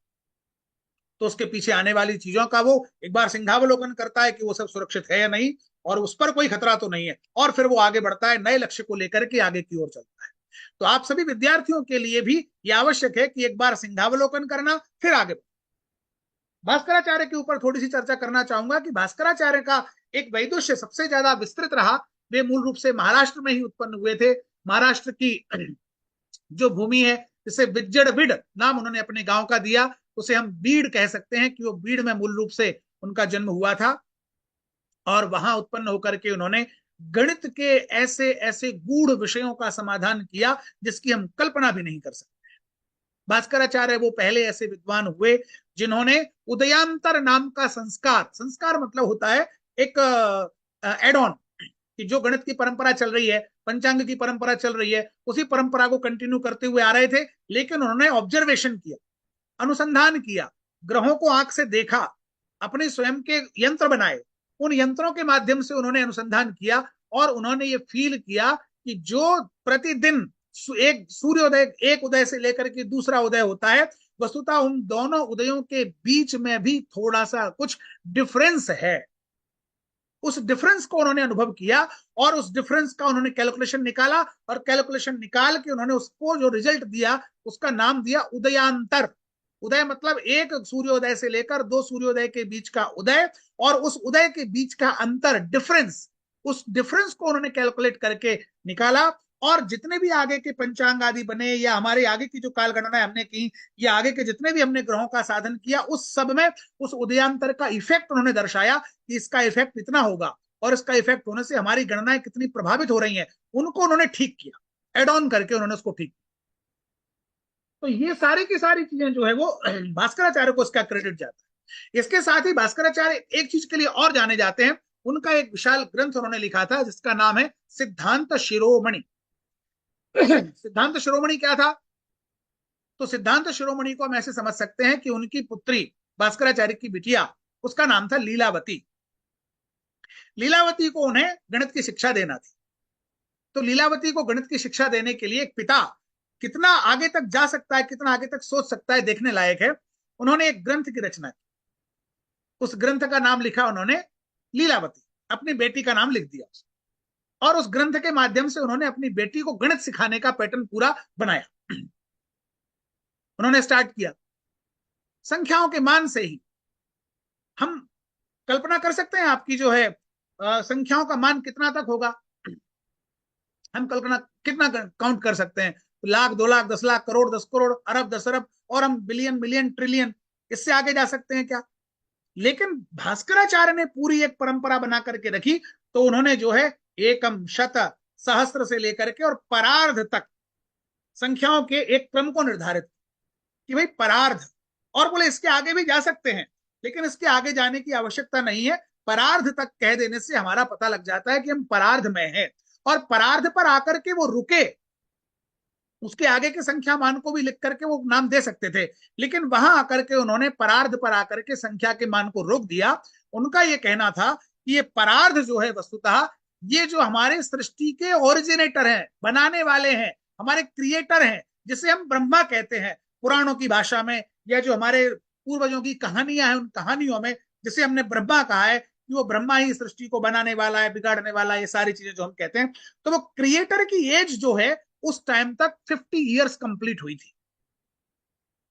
तो उसके पीछे आने वाली चीजों का वो एक बार सिंहावलोकन करता है कि वो सब सुरक्षित है या नहीं और उस पर कोई खतरा तो नहीं है, और फिर वो आगे बढ़ता है, नए लक्ष्य को लेकर के आगे की ओर चलता है। तो आप सभी विद्यार्थियों के लिए भी यह आवश्यक है कि एक बार सिंहावलोकन करना, फिर आगे बढ़ना। भास्कराचार्य के ऊपर थोड़ी सी चर्चा करना चाहूंगा कि भास्कराचार्य का एक वैदुष्य सबसे ज्यादा विस्तृत रहा। वे मूल रूप से महाराष्ट्र में ही उत्पन्न हुए थे। महाराष्ट्र की जो भूमि है, जिसे विज्जड़बीड नाम उन्होंने अपने गांव का दिया, उसे हम बीड़ कह सकते हैं कि वो बीड़ में मूल रूप से उनका जन्म हुआ था। और वहां उत्पन्न होकर के उन्होंने गणित के ऐसे ऐसे गूढ़ विषयों का समाधान किया जिसकी हम कल्पना भी नहीं कर सकते। भास्कराचार्य वो पहले ऐसे विद्वान हुए जिन्होंने उदयांतर नाम का संस्कार, संस्कार मतलब होता है एक एड ऑन, कि जो गणित की परंपरा चल रही है, पंचांग की परंपरा चल रही है, उसी परंपरा को कंटिन्यू करते हुए आ रहे थे, लेकिन उन्होंने ऑब्जर्वेशन किया, अनुसंधान किया, ग्रहों को आंख से देखा, अपने स्वयं के यंत्र बनाए, उन यंत्रों के माध्यम से उन्होंने अनुसंधान किया और उन्होंने ये फील किया कि जो प्रतिदिन एक सूर्योदय, एक उदय से लेकर के दूसरा उदय होता है, वस्तुतः उन दोनों उदयों के बीच में भी थोड़ा सा कुछ डिफरेंस है। उस डिफरेंस को उन्होंने अनुभव किया और उस डिफरेंस का उन्होंने कैलकुलेशन निकाला, और कैलकुलेशन निकाल के उन्होंने उसको जो रिजल्ट दिया उसका नाम दिया उदयांतर। उदय मतलब एक सूर्योदय से लेकर दो सूर्योदय के बीच का उदय, और उस उदय के बीच का अंतर, डिफरेंस, उस डिफरेंस को उन्होंने कैलकुलेट करके निकाला। और जितने भी आगे के पंचांग आदि बने या हमारे आगे की जो काल गणना हमने की या आगे के जितने भी हमने ग्रहों का साधन किया, उस सब में उस उदयांतर का इफेक्ट उन्होंने दर्शाया कि इसका इफेक्ट इतना होगा और इसका इफेक्ट होने से हमारी गणनाएं कितनी प्रभावित हो रही हैं, उनको उन्होंने ठीक किया, एड ऑन करके उन्होंने उसको ठीक किया। तो ये सारी की सारी चीजें जो है वो भास्कराचार्य को इसका क्रेडिट जाता है। इसके साथ ही भास्कराचार्य एक चीज के लिए और जाने जाते हैं, उनका एक विशाल ग्रंथ उन्होंने लिखा था जिसका नाम है सिद्धांत शिरोमणि। सिद्धांत शिरोमणि क्या था? तो सिद्धांत शिरोमणि को हम ऐसे समझ सकते हैं कि उनकी पुत्री, भास्कराचार्य की बिटिया, उसका नाम था लीलावती। लीलावती को उन्हें गणित की शिक्षा देना थी। तो लीलावती को गणित की शिक्षा देने के लिए एक पिता कितना आगे तक जा सकता है, कितना आगे तक सोच सकता है, देखने लायक है। उन्होंने एक ग्रंथ की रचना की। उस ग्रंथ का नाम लिखा उन्होंने लीलावती, अपनी बेटी का नाम लिख दिया, और उस ग्रंथ के माध्यम से उन्होंने अपनी बेटी को गणित सिखाने का पैटर्न पूरा बनाया। उन्होंने स्टार्ट किया संख्याओं के मान से ही। हम कल्पना कर सकते हैं आपकी जो है संख्याओं का मान कितना तक होगा, हम कल्पना कितना काउंट कर सकते हैं, लाख, 2 लाख, 10 लाख, करोड़, 10 करोड़, अरब, 10 अरब, और हम बिलियन, मिलियन, ट्रिलियन, इससे आगे जा सकते हैं क्या? लेकिन भास्कराचार्य ने पूरी एक परंपरा बना करके रखी, तो उन्होंने जो है एकम, शत, सहस्त्र से लेकर के और परार्ध तक संख्याओं के एक क्रम को निर्धारित कि भाई परार्ध, और बोले इसके आगे भी जा सकते हैं, लेकिन इसके आगे जाने की आवश्यकता नहीं है, परार्ध तक कह देने से हमारा पता लग जाता है कि हम परार्ध में हैं, और परार्ध पर आकर के वो रुके, उसके आगे के संख्या मान को भी लिख करके वो नाम दे सकते थे, लेकिन वहां आकर के उन्होंने परार्ध पर आकर के संख्या के मान को रोक दिया। उनका ये कहना था कि ये परार्ध जो है वस्तुतः ये जो हमारे सृष्टि के ओरिजिनेटर हैं, बनाने वाले हैं, हमारे क्रिएटर हैं, जिसे हम ब्रह्मा कहते हैं पुराणों की भाषा में, या जो हमारे पूर्वजों की कहानियां हैं उन कहानियों में जिसे हमने ब्रह्मा कहा है कि वो ब्रह्मा ही सृष्टि को बनाने वाला है, बिगाड़ने वाला है, ये सारी चीजें जो हम कहते हैं। तो वो क्रिएटर की एज जो है उस टाइम तक 50 ईयर्स कंप्लीट हुई थी,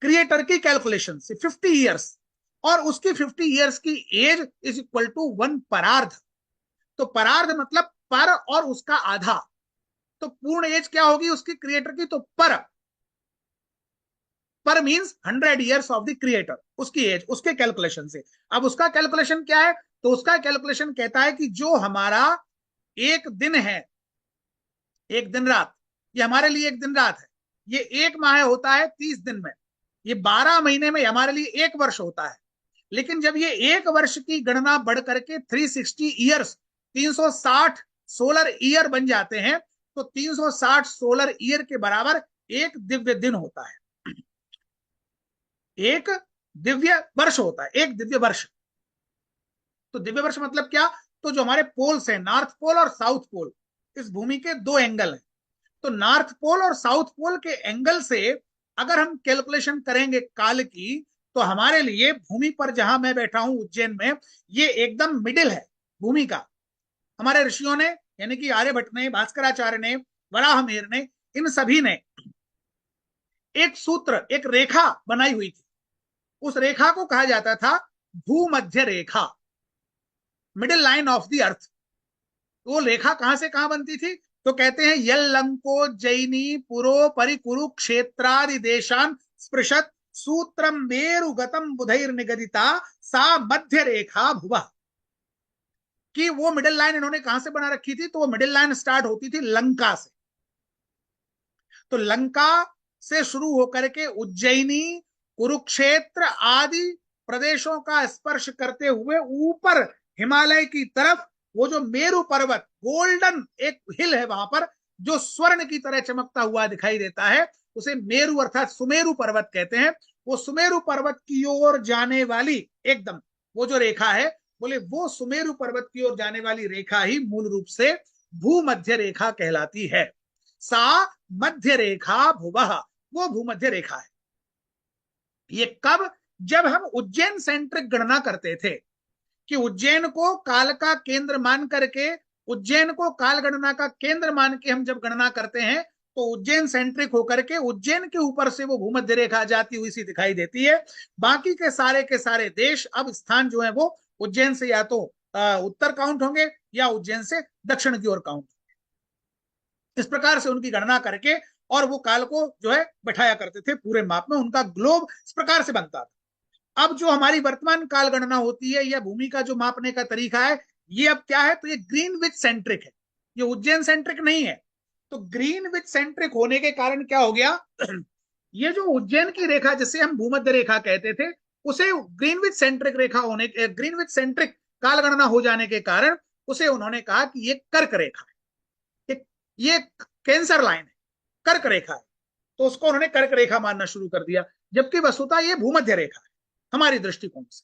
क्रिएटर की कैलकुलेशन से 50 ईयर्स, और उसकी 50 ईयर्स की एज इज इक्वल टू 1 परार्ध। तो परार्ध मतलब पर और उसका आधा, तो पूर्ण एज क्या होगी उसकी क्रिएटर की, तो पर means 100 years of the creator, उसकी एज, उसके कैलकुलेशन से। अब उसका कैलकुलेशन क्या है, तो उसका कैलकुलेशन कहता है कि जो हमारा एक दिन है, एक दिन रात, ये हमारे लिए एक दिन रात है, ये एक माह होता है 30 दिन में, ये 12 महीने में हमारे लिए एक वर्ष होता है। लेकिन जब ये एक वर्ष की गणना बढ़ करके 360 ईयर्स, 360 सोलर ईयर बन जाते हैं, तो 360 सोलर ईयर के बराबर एक दिव्य दिन होता है, एक दिव्य वर्ष होता है, एक दिव्य वर्ष। तो दिव्य वर्ष मतलब क्या, तो जो हमारे पोल्स हैं, नॉर्थ पोल और साउथ पोल, इस भूमि के 2 एंगल हैं, तो नॉर्थ पोल और साउथ पोल के एंगल से अगर हम कैलकुलेशन करेंगे काल की, तो हमारे लिए भूमि पर जहां मैं बैठा हूं उज्जैन में, ये एकदम मिडिल है भूमि का। हमारे ऋषियों ने, यानी कि आर्यभट्ट ने, भास्कराचार्य ने, वराहमिहिर ने, इन सभी ने एक सूत्र, एक रेखा बनाई हुई थी, उस रेखा को कहा जाता था भूमध्य रेखा, middle line of the earth. वो रेखा कहां से कहां बनती थी, तो कहते हैं यल्लंको जैनी पुरो परिकुरु क्षेत्रादि देशान स्पृशत सूत्रम मेरुगतम बुधैर निगदिता सा मध्य रेखा भुवा, कि वो मिडिल लाइन इन्होंने कहां से बना रखी थी, तो वो मिडिल लाइन स्टार्ट होती थी लंका से। तो लंका से शुरू होकर के उज्जैनी, कुरुक्षेत्र आदि प्रदेशों का स्पर्श करते हुए ऊपर हिमालय की तरफ वो जो मेरु पर्वत, गोल्डन एक हिल है वहां पर, जो स्वर्ण की तरह चमकता हुआ दिखाई देता है, उसे मेरु अर्थात सुमेरु पर्वत कहते हैं। वो सुमेरु पर्वत की ओर जाने वाली एकदम वो जो रेखा है, बोले वो सुमेरु पर्वत की ओर जाने वाली रेखा ही मूल रूप से भूमध्य रेखा कहलाती है। सा मध्य रेखा भुवः, वो भूमध्य रेखा है। ये कब, जब हम उज्जैन सेंट्रिक गणना करते थे, कि उज्जैन को काल का केंद्र मान करके, उज्जैन को काल गणना का केंद्र मान के हम जब गणना करते हैं, तो उज्जैन सेंट्रिक होकर के उज्जैन के ऊपर से वो भूमध्य रेखा जाती हुई सी दिखाई देती है। बाकी के सारे देश, अब स्थान जो है वो उज्जैन से या तो उत्तर काउंट होंगे या उज्जैन से दक्षिण की ओर काउंट होंगे। इस प्रकार से उनकी गणना करके और वो काल को जो है बैठाया करते थे पूरे माप में, उनका ग्लोब इस प्रकार से बनता था। अब जो हमारी वर्तमान काल गणना होती है या भूमि का जो मापने का तरीका है, ये अब क्या है, तो ये ग्रीनविच सेंट्रिक है, ये उज्जैन सेंट्रिक नहीं है। तो ग्रीनविच सेंट्रिक होने के कारण क्या हो गया, ये जो उज्जैन की रेखा जिसे हम भूमध्य रेखा कहते थे, उसे ग्रीनविच सेंट्रिक रेखा होने, ग्रीनविच सेंट्रिक काल गणना हो जाने के कारण उसे उन्होंने कहा कि ये कर्क रेखा है, ये कैंसर लाइन है, कर्क रेखा है, तो उसको उन्होंने कर्क रेखा मानना शुरू कर दिया, जबकि वस्तुतः ये भूमध्य रेखा है हमारी दृष्टिकोण से।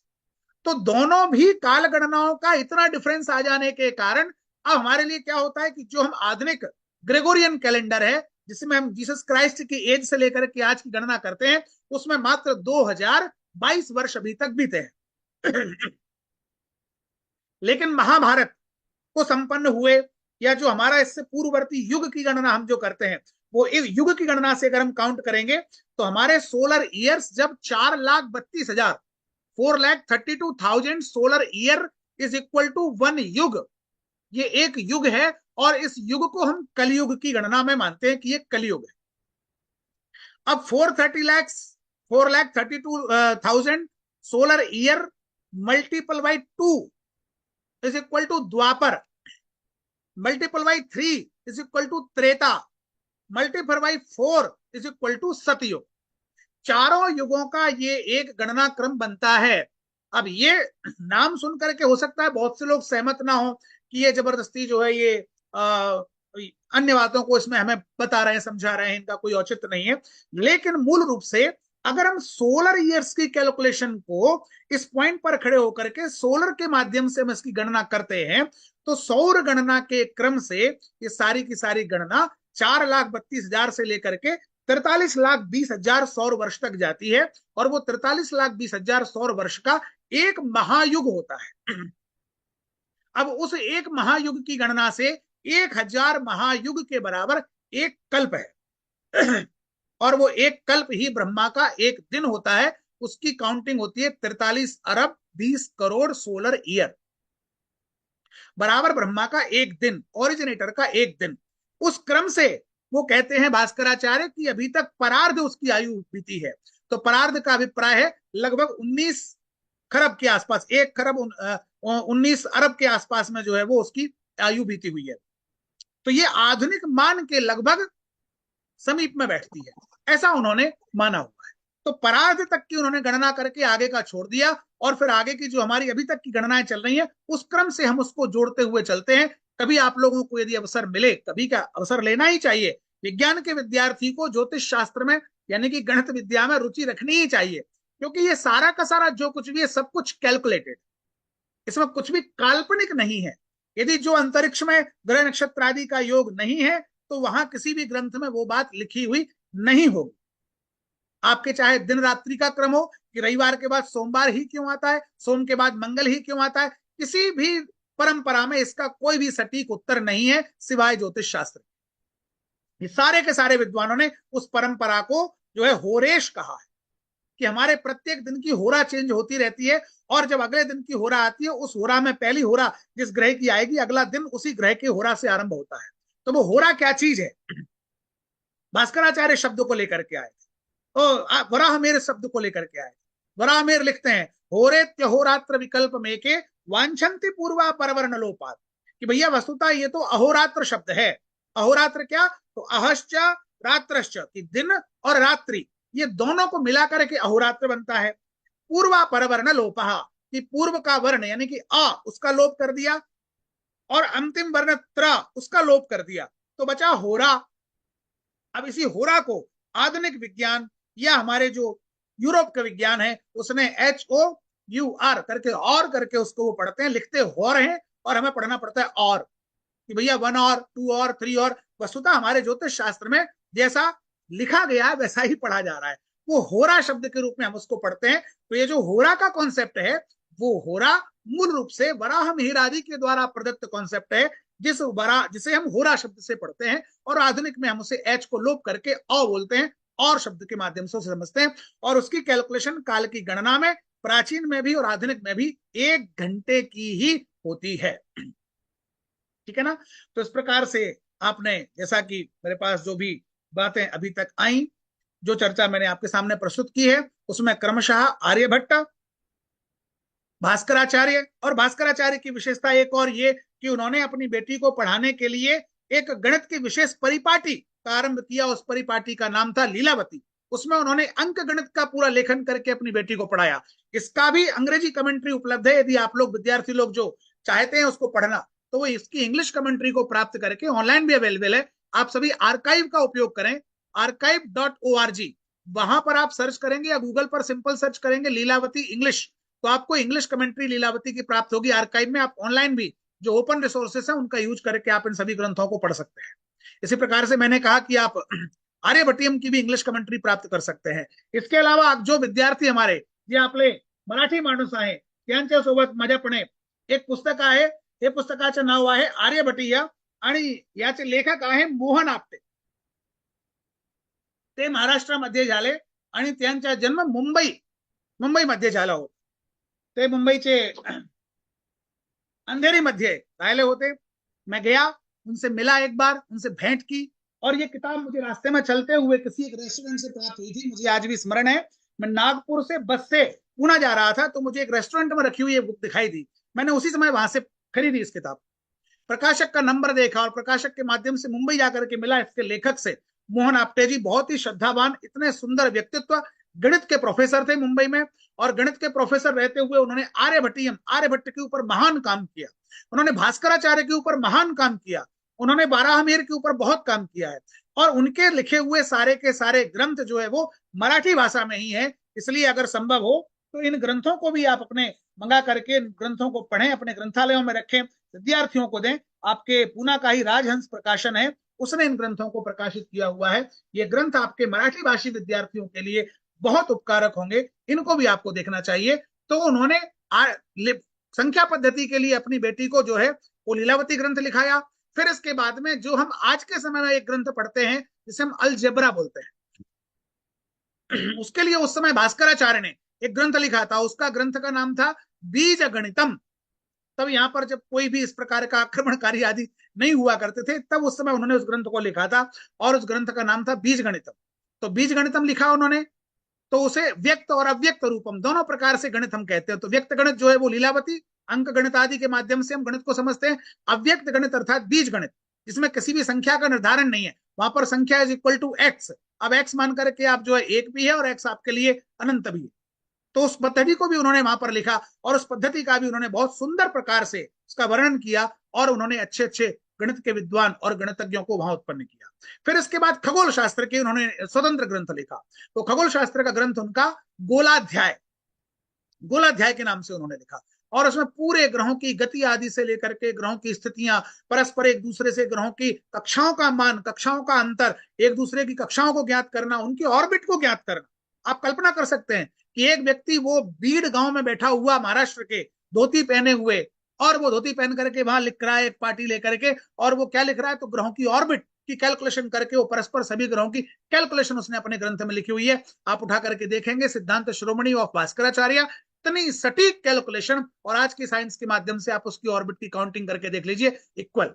तो दोनों भी काल गणनाओं का इतना डिफरेंस आ जाने के कारण अब हमारे लिए क्या होता है कि जो हम आधुनिक ग्रेगोरियन कैलेंडर है, जिसमें हम जीसस क्राइस्ट की एज से लेकर के आज की गणना करते हैं, उसमें मात्र 2022 वर्ष अभी तक बीते हैं। लेकिन महाभारत को संपन्न हुए या जो हमारा इससे पूर्ववर्ती युग की गणना हम जो करते हैं, वो इस युग की गणना से अगर हम काउंट करेंगे तो हमारे सोलर ईयर्स जब 4,32,000 4,32,000 solar year is equal to 1 युग, ये एक युग है। और इस युग को हम कलयुग की गणना में मानते हैं कि ये कलयुग है। अब 4,32,000 solar year multiple by 2 is equal to Dwapar, multiple by 3 is equal to Treta, multiple by 4 is equal to Satyug. चारों युगों का ये एक गणना क्रम बनता है। अब ये नाम सुन करके हो सकता है बहुत से लोग सहमत ना हो कि ये जबरदस्ती जो है ये अन्य बातों को इसमें हमें बता रहे हैं, समझा रहे हैं, इनका कोई औचित्य नहीं है। लेकिन मूल रूप से अगर हम सोलर ईयर्स की कैलकुलेशन को इस पॉइंट पर खड़े होकर के सोलर के माध्यम से हम इसकी गणना करते हैं तो सौर गणना के क्रम से ये सारी की सारी गणना 4,32,000 से लेकर के 43,20,000 सौर वर्ष तक जाती है। और वो 43,20,000 सौर वर्ष का एक महायुग होता है। अब उस एक महायुग की गणना से 1,000 महायुग के बराबर एक कल्प है। और वो एक कल्प ही ब्रह्मा का एक दिन होता है। उसकी काउंटिंग होती है 43 अरब 20 करोड़ सोलर ईयर बराबर ब्रह्मा का एक दिन, ओरिजिनेटर का एक दिन। उस क्रम से वो कहते हैं भास्कराचार्य कि अभी तक परार्ध उसकी आयु बीती है। तो परार्ध का अभिप्राय है लगभग 19 खरब के आसपास, 1 खरब 19 अरब के आसपास में जो है वो उसकी आयु बीती हुई है। तो ये आधुनिक मान के लगभग समीप में बैठती है, ऐसा उन्होंने माना हुआ है। तो परार्ध तक की उन्होंने गणना करके आगे का छोड़ दिया और फिर आगे की जो हमारी अभी तक की गणनाएं चल रही हैं उस क्रम से हम उसको जोड़ते हुए चलते हैं। कभी आप लोगों को यदि अवसर मिले, कभी का अवसर लेना ही चाहिए, विज्ञान के विद्यार्थी को ज्योतिष शास्त्र में यानी कि गणित विद्या में रुचि रखनी ही चाहिए, क्योंकि ये सारा का सारा जो कुछ भी है सब कुछ कैलकुलेटेड, इसमें कुछ भी काल्पनिक नहीं है। यदि जो अंतरिक्ष में ग्रह नक्षत्र आदि का योग नहीं है तो वहां किसी भी ग्रंथ में वो बात लिखी हुई नहीं होगी। आपके चाहे दिन रात्रि का क्रम हो कि रविवार के बाद सोमवार ही क्यों आता है, सोम के बाद मंगल ही क्यों आता है, किसी भी परंपरा में इसका कोई भी सटीक उत्तर नहीं है सिवाय ज्योतिष शास्त्र। ये सारे के सारे विद्वानों ने उस परंपरा को जो है होरेश कहा है कि हमारे प्रत्येक दिन की होरा चेंज होती रहती है और जब अगले दिन की होरा आती है उस होरा में पहली होरा जिस ग्रह की आएगी अगला दिन उसी ग्रह के होरा से आरंभ होता है। तो वो होरा क्या चीज है, भास्कराचार्य शब्द को लेकर के आए थे, वराहमेर शब्द को लेकर के आए थे। वराहमेर लिखते हैं होरेत्यहोरात्र विकल्प में के वांछन्ति पूर्वा परवर्ण लोपात, कि भैया वस्तुतः ये तो अहोरात्र शब्द है। अहोरात्र क्या, तो अहश्च रात्रश्च कि दिन और रात्रि ये दोनों को मिलाकर के अहोरात्र बनता है। पूर्वा परवर्ण लोपहा कि पूर्व का वर्ण यानी कि अ उसका लोप कर दिया और अंतिम वर्ण त्र उसका लोप कर दिया तो बचा होरा। अब इसी होरा को आधुनिक विज्ञान या हमारे जो यूरोप का विज्ञान है उसने HOUR करके और करके उसको वो पढ़ते हैं, लिखते हो रहे हैं और हमें पढ़ना पड़ता है और कि भैया 1 और 2 और 3 और। वस्तुतः हमारे ज्योतिष शास्त्र में जैसा लिखा गया है वैसा ही पढ़ा जा रहा है, वो होरा शब्द के रूप में हम उसको पढ़ते हैं। तो ये जो होरा का कॉन्सेप्ट है वो होरा मूल रूप से वराह मिहिर आदि के द्वारा प्रदत्त कॉन्सेप्ट है जिसे हम होरा शब्द से पढ़ते हैं और आधुनिक में हम उसे H को लोप करके अ बोलते हैं और शब्द के माध्यम से समझते हैं। और उसकी कैलकुलेशन काल की गणना में प्राचीन में भी और आधुनिक में भी 1 घंटे की ही होती है। ठीक है ना। तो इस प्रकार से आपने जैसा कि मेरे पास जो भी बातें अभी तक आई, जो चर्चा मैंने आपके सामने प्रस्तुत की है उसमें क्रमशः आर्यभट्ट, भास्कराचार्य और भास्कराचार्य की विशेषता एक और ये कि उन्होंने अपनी बेटी को पढ़ाने के लिए एक गणित की विशेष परिपाटी का आरंभ किया। उस परिपाटी का नाम था लीलावती। उसमें उन्होंने अंक गणित का पूरा लेखन करके अपनी बेटी को पढ़ाया। इसका भी अंग्रेजी कमेंट्री उपलब्ध है, यदि आप लोग विद्यार्थी लोग जो चाहते हैं उसको पढ़ना तो वो इसकी इंग्लिश कमेंट्री को प्राप्त करके ऑनलाइन भी अवेलेबल है। आप सभी आर्काइव का उपयोग करें, archive.org, वहां पर आप सर्च करेंगे या गूगल पर सिंपल सर्च करेंगे लीलावती इंग्लिश तो आपको इंग्लिश कमेंट्री लीलावती की प्राप्त होगी। आर्काइव में आप ऑनलाइन भी जो ओपन रिसोर्सेस है उनका यूज करके आप इन सभी ग्रंथों को पढ़ सकते हैं। इसी प्रकार से मैंने कहा कि आप आर्यभट्टियम की भी इंग्लिश कमेंट्री प्राप्त कर सकते हैं। इसके अलावा जो विद्यार्थी हमारे जे आपले मराठी माणूस आहे त्यांच्या सोबत माझ्यापणे एक पुस्तक आहे, हे पुस्तकाचं नाव आहे आर्यभटीय आणि याचे लेखक आहे मोहन आपटे. ते महाराष्ट्रामध्ये झाले आणि त्यांचा जन्म मुंबईमध्ये झाला होता. ते मुंबईचे अंधेरी मध्ये राहिले होते. मैं गया, उनसे मिला, एक बार उनसे भेंट की, और ये किताब मुझे रास्ते में चलते हुए किसी एक रेस्टोरेंट से प्राप्त हुई थी. मुझे आज भी स्मरण है, मैं नागपुर से बस से पुणे जा रहा था तो मुझे एक रेस्टोरेंट में रखी हुई ये बुक दिखाई दी. मैंने उसी समय वहां से खरीदी इस किताब. प्रकाशक का नंबर देखा और प्रकाशक के माध्यम से मुंबई जाकर के मिला इसके लेखक से. मोहन आपटे जी बहुत ही श्रद्धावान, इतने सुंदर व्यक्तित्व, गणित के प्रोफेसर थे मुंबई में, और गणित के प्रोफेसर रहते हुए उन्होंने आर्यभट्ट के ऊपर महान काम किया. उन्होंने भास्कराचार्य के ऊपर महान काम किया. उन्होंने बाराहमीर के ऊपर बहुत काम किया है. और उनके लिखे हुए सारे के सारे ग्रंथ जो है वो मराठी भाषा में ही है. इसलिए अगर संभव हो तो इन ग्रंथों को भी आप अपने मंगा करके ग्रंथों को पढ़ें, अपने ग्रंथालयों में रखें, विद्यार्थियों को दें. आपके पूना का ही राजहंस प्रकाशन है, उसने इन ग्रंथों को प्रकाशित किया हुआ है. ये ग्रंथ आपके मराठी भाषी विद्यार्थियों के लिए बहुत उपकारक होंगे, इनको भी आपको देखना चाहिए. तो उन्होंने संख्या पद्धति के लिए अपनी बेटी को जो है वो लीलावती ग्रंथ लिखाया. फिर इसके बाद में जो हम आज के समय में एक ग्रंथ पढ़ते हैं जिसे हम अलजेब्रा बोलते हैं, उसके लिए उस समय भास्कराचार्य ने एक ग्रंथ लिखा था. उसका ग्रंथ का नाम था बीज गणितम. तब यहाँ पर जब कोई भी इस प्रकार का आक्रमणकारी आदि नहीं हुआ करते थे, तब उस समय उन्होंने उस ग्रंथ को लिखा था और उस ग्रंथ का नाम था बीज गणितम. तो बीज गणितम लिखा उन्होंने, तो उसे व्यक्त और अव्यक्त रूपम दोनों प्रकार से गणित हम कहते हैं. तो व्यक्त गणित जो है वो लीलावती, अंक गणित आदि के माध्यम से हम गणित को समझते हैं. अव्यक्त गणित अर्थात बीज गणित, जिसमें किसी भी संख्या का निर्धारण नहीं है, वहां पर संख्या इज इक्वल टू एक्स. अब एक्स मान करके आप जो है एक भी है और एक्स आपके लिए अनंत भी है. तो उस पद्धति को भी उन्होंने वहां पर लिखा और उस पद्धति का भी उन्होंने बहुत सुंदर प्रकार से उसका वर्णन किया और उन्होंने अच्छे अच्छे गणित के विद्वान और गणितज्ञों को वहां उत्पन्न किया. फिर इसके बाद खगोल शास्त्र के उन्होंने स्वतंत्र ग्रंथ लिखा. तो खगोल शास्त्र का ग्रंथ उनका गोलाध्याय के नाम से उन्होंने लिखा और उसमें पूरे ग्रहों की गति आदि से लेकर के ग्रहों की स्थितियां, परस्पर एक दूसरे से ग्रहों की कक्षाओं का मान, कक्षाओं का अंतर, एक दूसरे की कक्षाओं को ज्ञात करना, उनकी ऑर्बिट को ज्ञात करना. आप कल्पना कर सकते हैं कि एक व्यक्ति वो बीड़ गांव में बैठा हुआ महाराष्ट्र के, धोती पहने हुए, और वो धोती पहन करके वहां लिख रहा है एक पार्टी लेकर के, और वो क्या लिख रहा है, तो ग्रहों की ऑर्बिट की कैलकुलेशन करके वो परस्पर सभी ग्रहों की कैलकुलेशन उसने अपने ग्रंथ में लिखी हुई है. आप उठा करके देखेंगे सिद्धांत शिरोमणि ऑफ भास्कराचार्य, इतनी सटीक कैलकुलेशन, और आज की साइंस के माध्यम से आप उसकी ऑर्बिट की काउंटिंग करके देख लीजिए, इक्वल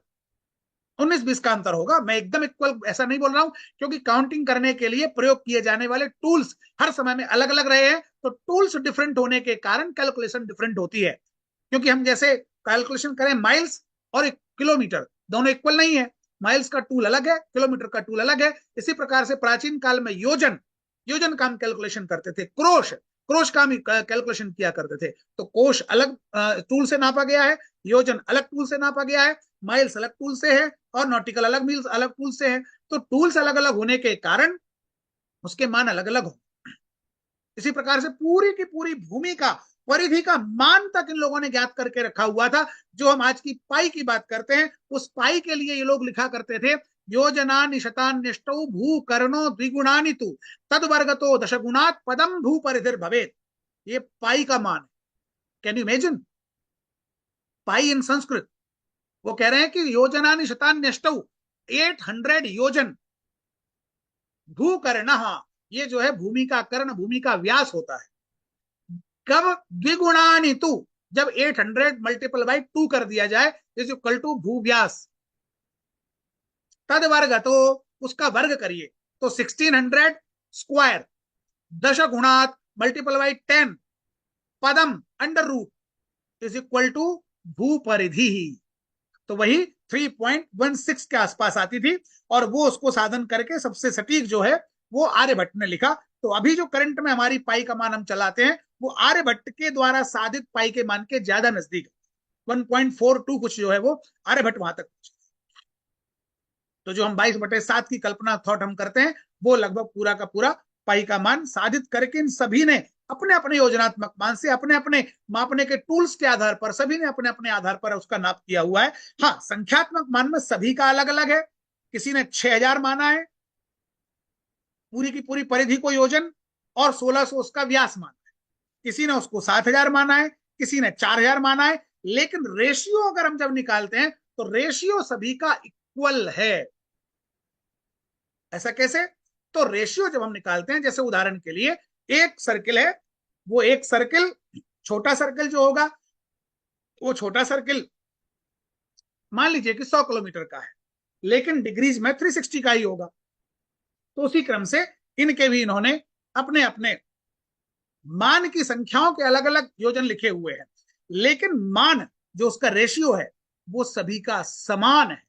19-20 का अंतर होगा. मैं एकदम इक्वल ऐसा नहीं बोल रहा हूं, क्योंकि काउंटिंग करने के लिए प्रयोग किए जाने वाले टूल्स हर समय में अलग अलग रहे हैं. तो टूल्स डिफरेंट होने के कारण कैलकुलेशन डिफरेंट होती है. क्योंकि हम जैसे कैलकुलेशन करें माइल्स और किलोमीटर, दोनों इक्वल नहीं है. माइल्स का टूल अलग है, किलोमीटर का टूल अलग है. इसी प्रकार से प्राचीन काल में योजन का हम कैलकुलेशन करते थे. क्रोश का हम कैलकुलेशन किया करते थे. तो कोश अलग टूल से नापा गया है, योजन अलग टूल से नापा गया है, माइल्स अलग टूल से है, और नॉटिकल अलग मील्स अलग टूल से है. तो टूल्स अलग अलग होने के कारण उसके मान अलग अलग हो. इसी प्रकार से पूरी की पूरी भूमि का परिधि का मान तक इन लोगों ने ज्ञात करके रखा हुआ था. जो हम आज की पाई की बात करते हैं, उस पाई के लिए ये लोग लिखा करते थे, योजनानि शतान्यष्टौ भू कर्णो द्विगुणानि तु तद्वर्गतो दशगुणात् पदम भू परिधिर भवेत्. ये पाई का मान है. कैन यू इमेजिन पाई इन संस्कृत? वो कह रहे हैं कि योजनानि शतान्यष्टौ 800 योजन, भू कर्ण, ये जो है भूमि का कर्ण, भूमि का व्यास होता है. कब? द्विगुणानि तु, जब 800 मल्टीपल बाई 2 कर दिया जाए, इज इक्वल टू भू व्यास. तद वर्ग, तो उसका वर्ग करिए, तो 1600 स्क्वायर, दश गुणात मल्टीपल बाई 10, पदम under root is equal to भू परिधि. तो वही 3.16 के आसपास आती थी, और वो उसको साधन करके सबसे सटीक जो है वो आर्यभट्ट ने लिखा. तो अभी जो करंट में हमारी पाई का मान हम चलाते हैं, वो आर्यभट्ट के द्वारा साधित पाई के मान के ज्यादा नजदीक, 1.42 कुछ जो है वो आर्यभट्ट वहां तक पहुंचे. तो जो हम 22/7 की कल्पना थॉट हम करते हैं, वो लगभग पूरा का पूरा पाई का मान साधित करके इन सभी ने अपने अपने योजनात्मक मान से, अपने अपने मापने के टूल्स के आधार पर, सभी ने अपने अपने आधार पर उसका नाप किया हुआ है. हाँ, संख्यात्मक मान में सभी का अलग अलग है. किसी ने 6000 माना है पूरी की पूरी परिधि को योजन, और 1600 उसका व्यास माना है. किसी ने उसको 7000 माना है, किसी ने 4000 माना है, लेकिन रेशियो अगर हम जब निकालते हैं तो रेशियो सभी का इक्वल है। ऐसा कैसे? तो रेशियो जब हम निकालते हैं, जैसे उदाहरण के लिए एक सर्किल है, वो एक सर्किल, छोटा सर्किल जो होगा, वो छोटा सर्किल मान लीजिए कि 100 किलोमीटर का है, लेकिन डिग्रीज में 360 का ही होगा। तो उसी क्रम से इनके भी इन्होंने अपने अपने मान की संख्याओं के अलग अलग योजन लिखे हुए हैं, लेकिन मान जो उसका रेशियो है वो सभी का समान है।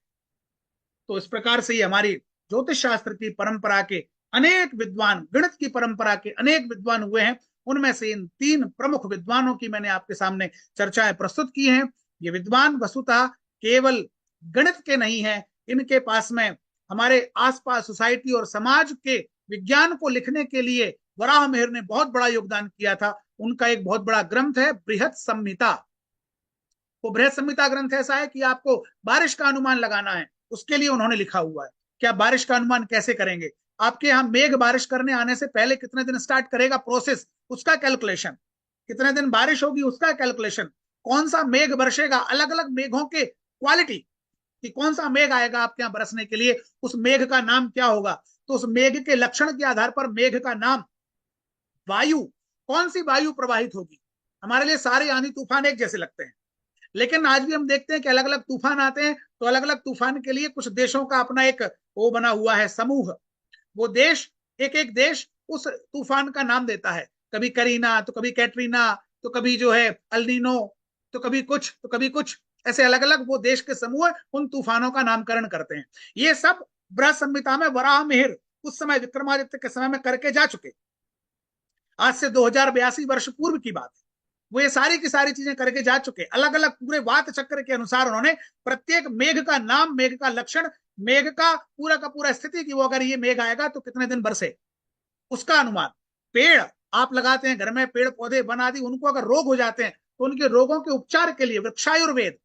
तो इस प्रकार से ये हमारी ज्योतिष शास्त्र की परंपरा के अनेक विद्वान, गणित की परंपरा के अनेक विद्वान हुए हैं। उनमें से इन 3 प्रमुख विद्वानों की मैंने आपके सामने चर्चाएं प्रस्तुत की हैं। ये विद्वान वस्तुतः केवल गणित के नहीं है, इनके पास में हमारे आसपास सोसाइटी और समाज के विज्ञान को लिखने के लिए वराह मिहिर ने बहुत बड़ा योगदान किया था। उनका एक बहुत बड़ा ग्रंथ है बृहत संहिता। वो बृहत संहिता ग्रंथ ऐसा है कि आपको बारिश का अनुमान लगाना है, उसके लिए उन्होंने लिखा हुआ है कि आप बारिश का अनुमान कैसे करेंगे। आपके यहाँ मेघ बारिश करने आने से पहले कितने दिन स्टार्ट करेगा प्रोसेस, उसका कैलकुलेशन, कितने दिन बारिश होगी उसका कैलकुलेशन, कौन सा मेघ बरसेगा, अलग अलग मेघों के क्वालिटी कि कौन सा मेघ आएगा आपके यहाँ बरसने के लिए, उस मेघ का नाम क्या होगा। तो उस मेघ के लक्षण के आधार पर मेघ का नाम, वायु, कौन सी वायु प्रवाहित होगी। हमारे लिए सारे आंधी तूफान एक जैसे लगते हैं, लेकिन आज भी हम देखते हैं कि अलग अलग तूफान आते हैं, तो अलग अलग तूफान के लिए कुछ देशों का अपना एक वो बना हुआ है समूह। वो देश, एक एक देश उस तूफान का नाम देता है, कभी करीना, तो कभी कैटरीना, तो कभी जो है अल्नीनो, तो कभी कुछ, तो कभी कुछ, ऐसे अलग अलग वो देश के समूह उन तूफानों का नामकरण करते हैं। ये सब बृहत संहिता में वराह मिहिर उस समय विक्रमादित्य के समय में करके जा चुके। आज से 2082 वर्ष पूर्व की बात है। वो ये सारी की सारी चीजें करके जा चुके। अलग अलग पूरे वात चक्र के अनुसार उन्होंने प्रत्येक मेघ का नाम, मेघ का लक्षण, मेघ का पूरा स्थिति की वो अगर ये मेघ आएगा तो कितने दिन बरसे, उसका अनुमान। पेड़ आप लगाते हैं घर में, पेड़ पौधे वन आदि, उनको अगर रोग हो जाते हैं तो उनके रोगों के उपचार के लिए वृक्षायुर्वेद,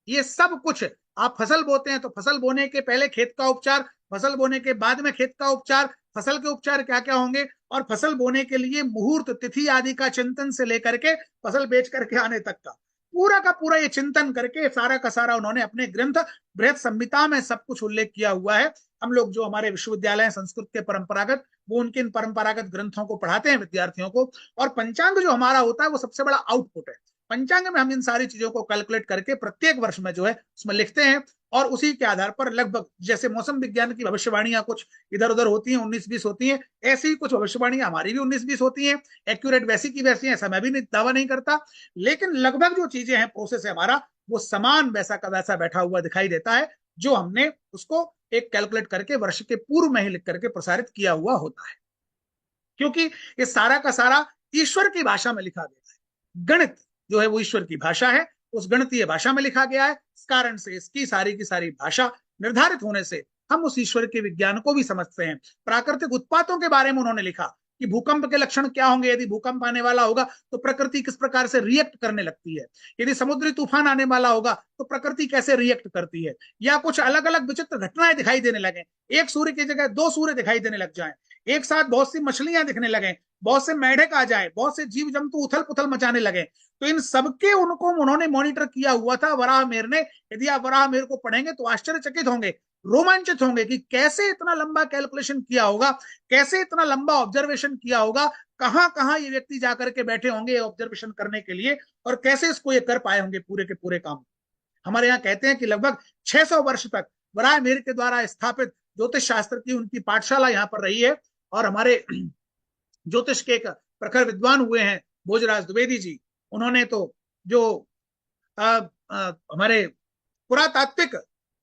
ये सब कुछ। आप फसल बोते हैं तो फसल बोने के पहले खेत का उपचार, फसल बोने के बाद में खेत का उपचार, फसल के उपचार क्या क्या होंगे, और फसल बोने के लिए मुहूर्त तिथि आदि का चिंतन से लेकर के फसल बेच करके आने तक का पूरा ये चिंतन करके सारा का सारा उन्होंने अपने ग्रंथ बृहत संहिता में सब कुछ उल्लेख किया हुआ है। हम लोग जो हमारे विश्वविद्यालय संस्कृत के परंपरागत, वो उनके इन परंपरागत ग्रंथों को पढ़ाते हैं विद्यार्थियों को। और पंचांग जो हमारा होता है वो सबसे बड़ा आउटपुट है। पंचांग में हम इन सारी चीजों को कैलकुलेट करके प्रत्येक वर्ष में जो है उसमें लिखते हैं, और उसी के आधार पर लगभग जैसे मौसम विज्ञान की भविष्यवाणियां कुछ इधर उधर होती हैं, 19-20 होती हैं, ऐसी ही कुछ भविष्यवाणियां हमारी भी 19-20 होती हैं। एक्यूरेट वैसी की वैसी है, ऐसा मैं भी दावा नहीं करता, लेकिन लगभग जो चीजें हैं, प्रोसेस है हमारा, वो समान वैसा का वैसा बैठा हुआ दिखाई देता है, जो हमने उसको एक कैलकुलेट करके वर्ष के पूर्व में ही लिख करके प्रसारित किया हुआ होता है। क्योंकि ये सारा का सारा ईश्वर की भाषा में लिखा गया है। गणित जो है वो ईश्वर की भाषा है, उस गणितीय भाषा में लिखा गया है। इस कारण से इसकी सारी की सारी भाषा निर्धारित होने से हम उस ईश्वर के विज्ञान को भी समझते हैं। प्राकृतिक उत्पातों के बारे में उन्होंने लिखा कि भूकंप के लक्षण क्या होंगे, यदि भूकंप आने वाला होगा तो प्रकृति किस प्रकार से रिएक्ट करने लगती है, यदि समुद्री तूफान आने वाला होगा तो प्रकृति कैसे रिएक्ट करती है, या कुछ अलग अलग विचित्र घटनाएं दिखाई देने लगे, एक सूर्य की जगह 2 सूर्य दिखाई देने लग जाए, एक साथ बहुत सी मछलियां दिखने लगे, बहुत से मेढक आ जाए, बहुत से जीव जंतु उथल पुथल मचाने लगे, तो इन सबके उन्होंने मॉनिटर किया हुआ था वराह मिहिर ने। यदि आप वराह मिहिर को पढ़ेंगे तो आश्चर्यचकित होंगे, रोमांचित होंगे कि कैसे इतना लंबा कैलकुलेशन किया होगा, कैसे इतना लंबा ऑब्जर्वेशन किया होगा, कहां कहां ये व्यक्ति जाकर के बैठे होंगे ऑब्जर्वेशन करने के लिए, और कैसे इसको ये कर पाए होंगे पूरे के पूरे काम। हमारे यहाँ कहते हैं कि लगभग 600 वर्ष तक वराह मिहिर के द्वारा स्थापित ज्योतिष शास्त्र की उनकी पाठशाला यहाँ पर रही है। और हमारे ज्योतिष के एक प्रखर विद्वान हुए हैं भोजराज द्विवेदी जी, उन्होंने तो जो हमारे पुरातात्विक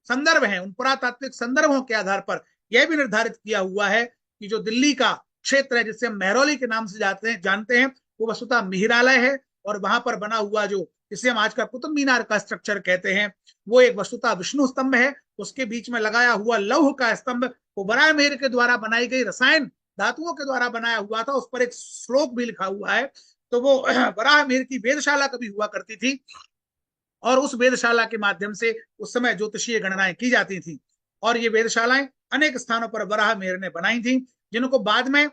संदर्भ हैं, उन पुरातात्विक संदर्भों के आधार पर यह भी निर्धारित किया हुआ है कि जो दिल्ली का क्षेत्र है, जिसे हम मेहरौली के नाम से जानते हैं, वो वस्तुतः मिहिरालय है, और वहां पर बना हुआ जो जिसे हम आज का कुतुब मीनार का स्ट्रक्चर कहते हैं, वो एक वस्तुतः विष्णु स्तंभ है। उसके बीच में लगाया हुआ लौह का स्तंभ वो वराह मिहिर के द्वारा बनाई गई रसायन धातुओं के द्वारा बनाया हुआ था, उस पर एक श्लोक भी लिखा हुआ है। तो वो वराह मिहिर की वेदशाला कभी हुआ करती थी, और उस वेदशाला के माध्यम से उस समय ज्योतिषीय गणनाएं की जाती थी, और ये वेदशालाएं अनेक स्थानों पर वराह मिहिर ने बनाई थी, जिनको बाद में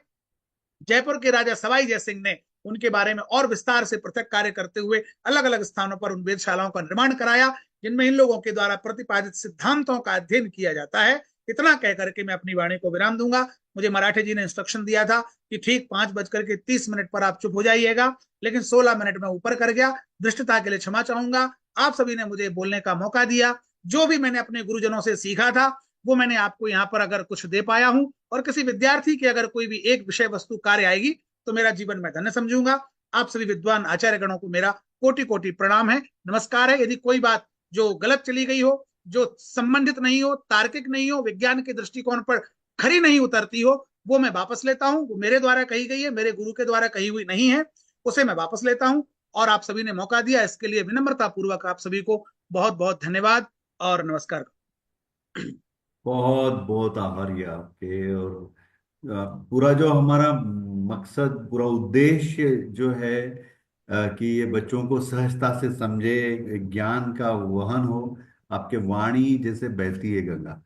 जयपुर के राजा सवाई जय सिंह ने उनके बारे में और विस्तार से पृथक कार्य करते हुए अलग अलग स्थानों पर उन वेदशालाओं का निर्माण कराया जिनमें इन लोगों के द्वारा प्रतिपादित सिद्धांतों का अध्ययन किया जाता है। इतना कह करके मैं अपनी वाणी को विराम दूंगा। मुझे मराठे जी ने इंस्ट्रक्शन दिया था कि ठीक 5:30 पर आप चुप हो जाइएगा, लेकिन 16 मिनट में ऊपर कर गया। दृष्टता के लिए क्षमा चाहूंगा। आप सभी ने मुझे बोलने का मौका दिया। जो भी मैंने अपने गुरुजनों से सीखा था वो मैंने आपको यहाँ पर अगर कुछ दे पाया हूं, और किसी विद्यार्थी की अगर कोई भी एक विषय वस्तु कार्य आएगी तो मेरा जीवन में धन्य समझूंगा। आप सभी विद्वान आचार्य गणों को मेरा कोटि कोटि प्रणाम है, नमस्कार है। यदि कोई बात जो गलत चली गई हो, जो संबंधित नहीं हो, तार्किक नहीं हो, विज्ञान के दृष्टिकोण पर खरी नहीं उतरती हो, वो मैं वापस लेता हूं। वो मेरे द्वारा कही गई है, मेरे गुरु के द्वारा कही हुई नहीं है, उसे मैं वापस लेता हूं। और आप सभी ने मौका दिया, इसके लिए विनम्रता पूर्वक आप सभी को बहुत बहुत धन्यवाद और नमस्कार। बहुत बहुत आभारी आपके। और पूरा जो हमारा मकसद, पूरा उद्देश्य जो है कि ये बच्चों को सहजता से समझे, ज्ञान का वहन हो, आपके वाणी जैसे बहती है गंगा।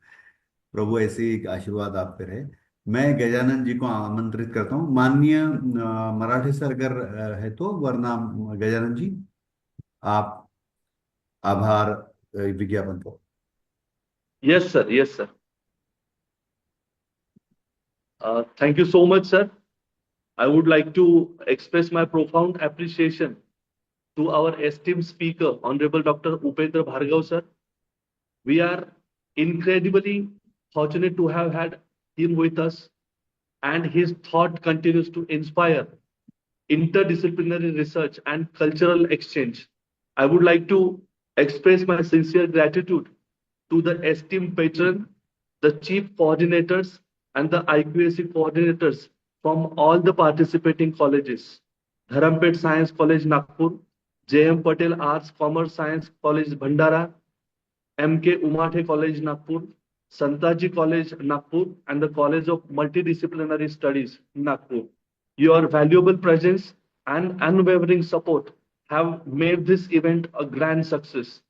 प्रभु ऐसे ही आशीर्वाद आप पे रहे। मैं गजानन जी को आमंत्रित करता हूँ। माननीय मराठे सर अगर है तो, वरना गजानन जी आप आभार विज्ञापन करो। Yes, sir. Yes, sir. Thank you so much, sir. I would like to express my profound appreciation to our esteemed speaker, Honorable Dr. Upendra Bhargav, sir. We are incredibly fortunate to have had him with us, and his thought continues to inspire interdisciplinary research and cultural exchange. I would like to express my sincere gratitude to the esteemed patron, the chief coordinators, and the IQAC coordinators from all the participating colleges: Dharampet Science College, Nagpur; J.M. Patel Arts Commerce Science College, Bhandara; M.K. Umathe College, Nagpur; Santaji College, Nagpur; and the College of Multidisciplinary Studies, Nagpur. Your valuable presence and unwavering support have made this event a grand success.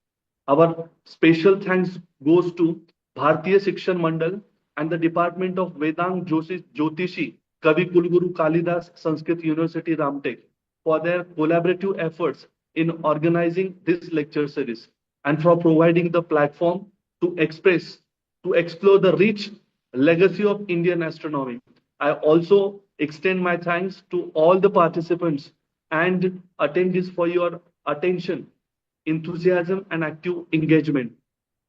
Our special thanks goes to Bharatiya Shikshan Mandal and the Department of Vedang Jyotishi, Kavi Kulguru Kalidas Sanskrit University, Ramtek, for their collaborative efforts in organizing this lecture series and for providing the platform to explore the rich legacy of Indian astronomy. I also extend my thanks to all the participants and attendees for your attention, enthusiasm, and active engagement.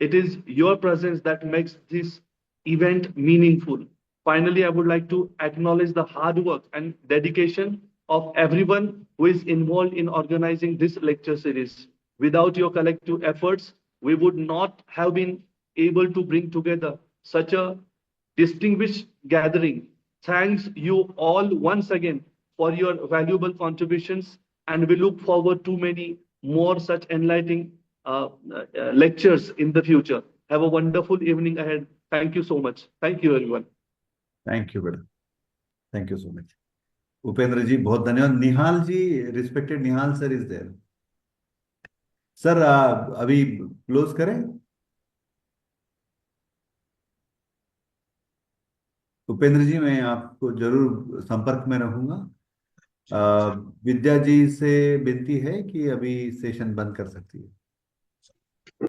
It is your presence that makes this event meaningful. Finally, I would like to acknowledge the hard work and dedication of everyone who is involved in organizing this lecture series. Without your collective efforts, we would not have been able to bring together such a distinguished gathering. Thanks you all once again for your valuable contributions, and we look forward to many more such enlightening lectures in the future. Have a wonderful evening ahead. Thank you so much. Thank you, everyone. Thank you बेटा, thank you so much. Upendra ji बहुत धन्यवाद। Nihal ji, respected Nihal sir is there. Sir अभी close करें? उपेंद्र जी मैं आपको जरूर संपर्क में रहूंगा। विद्या जी से विनती है कि अभी सेशन बंद कर सकती है।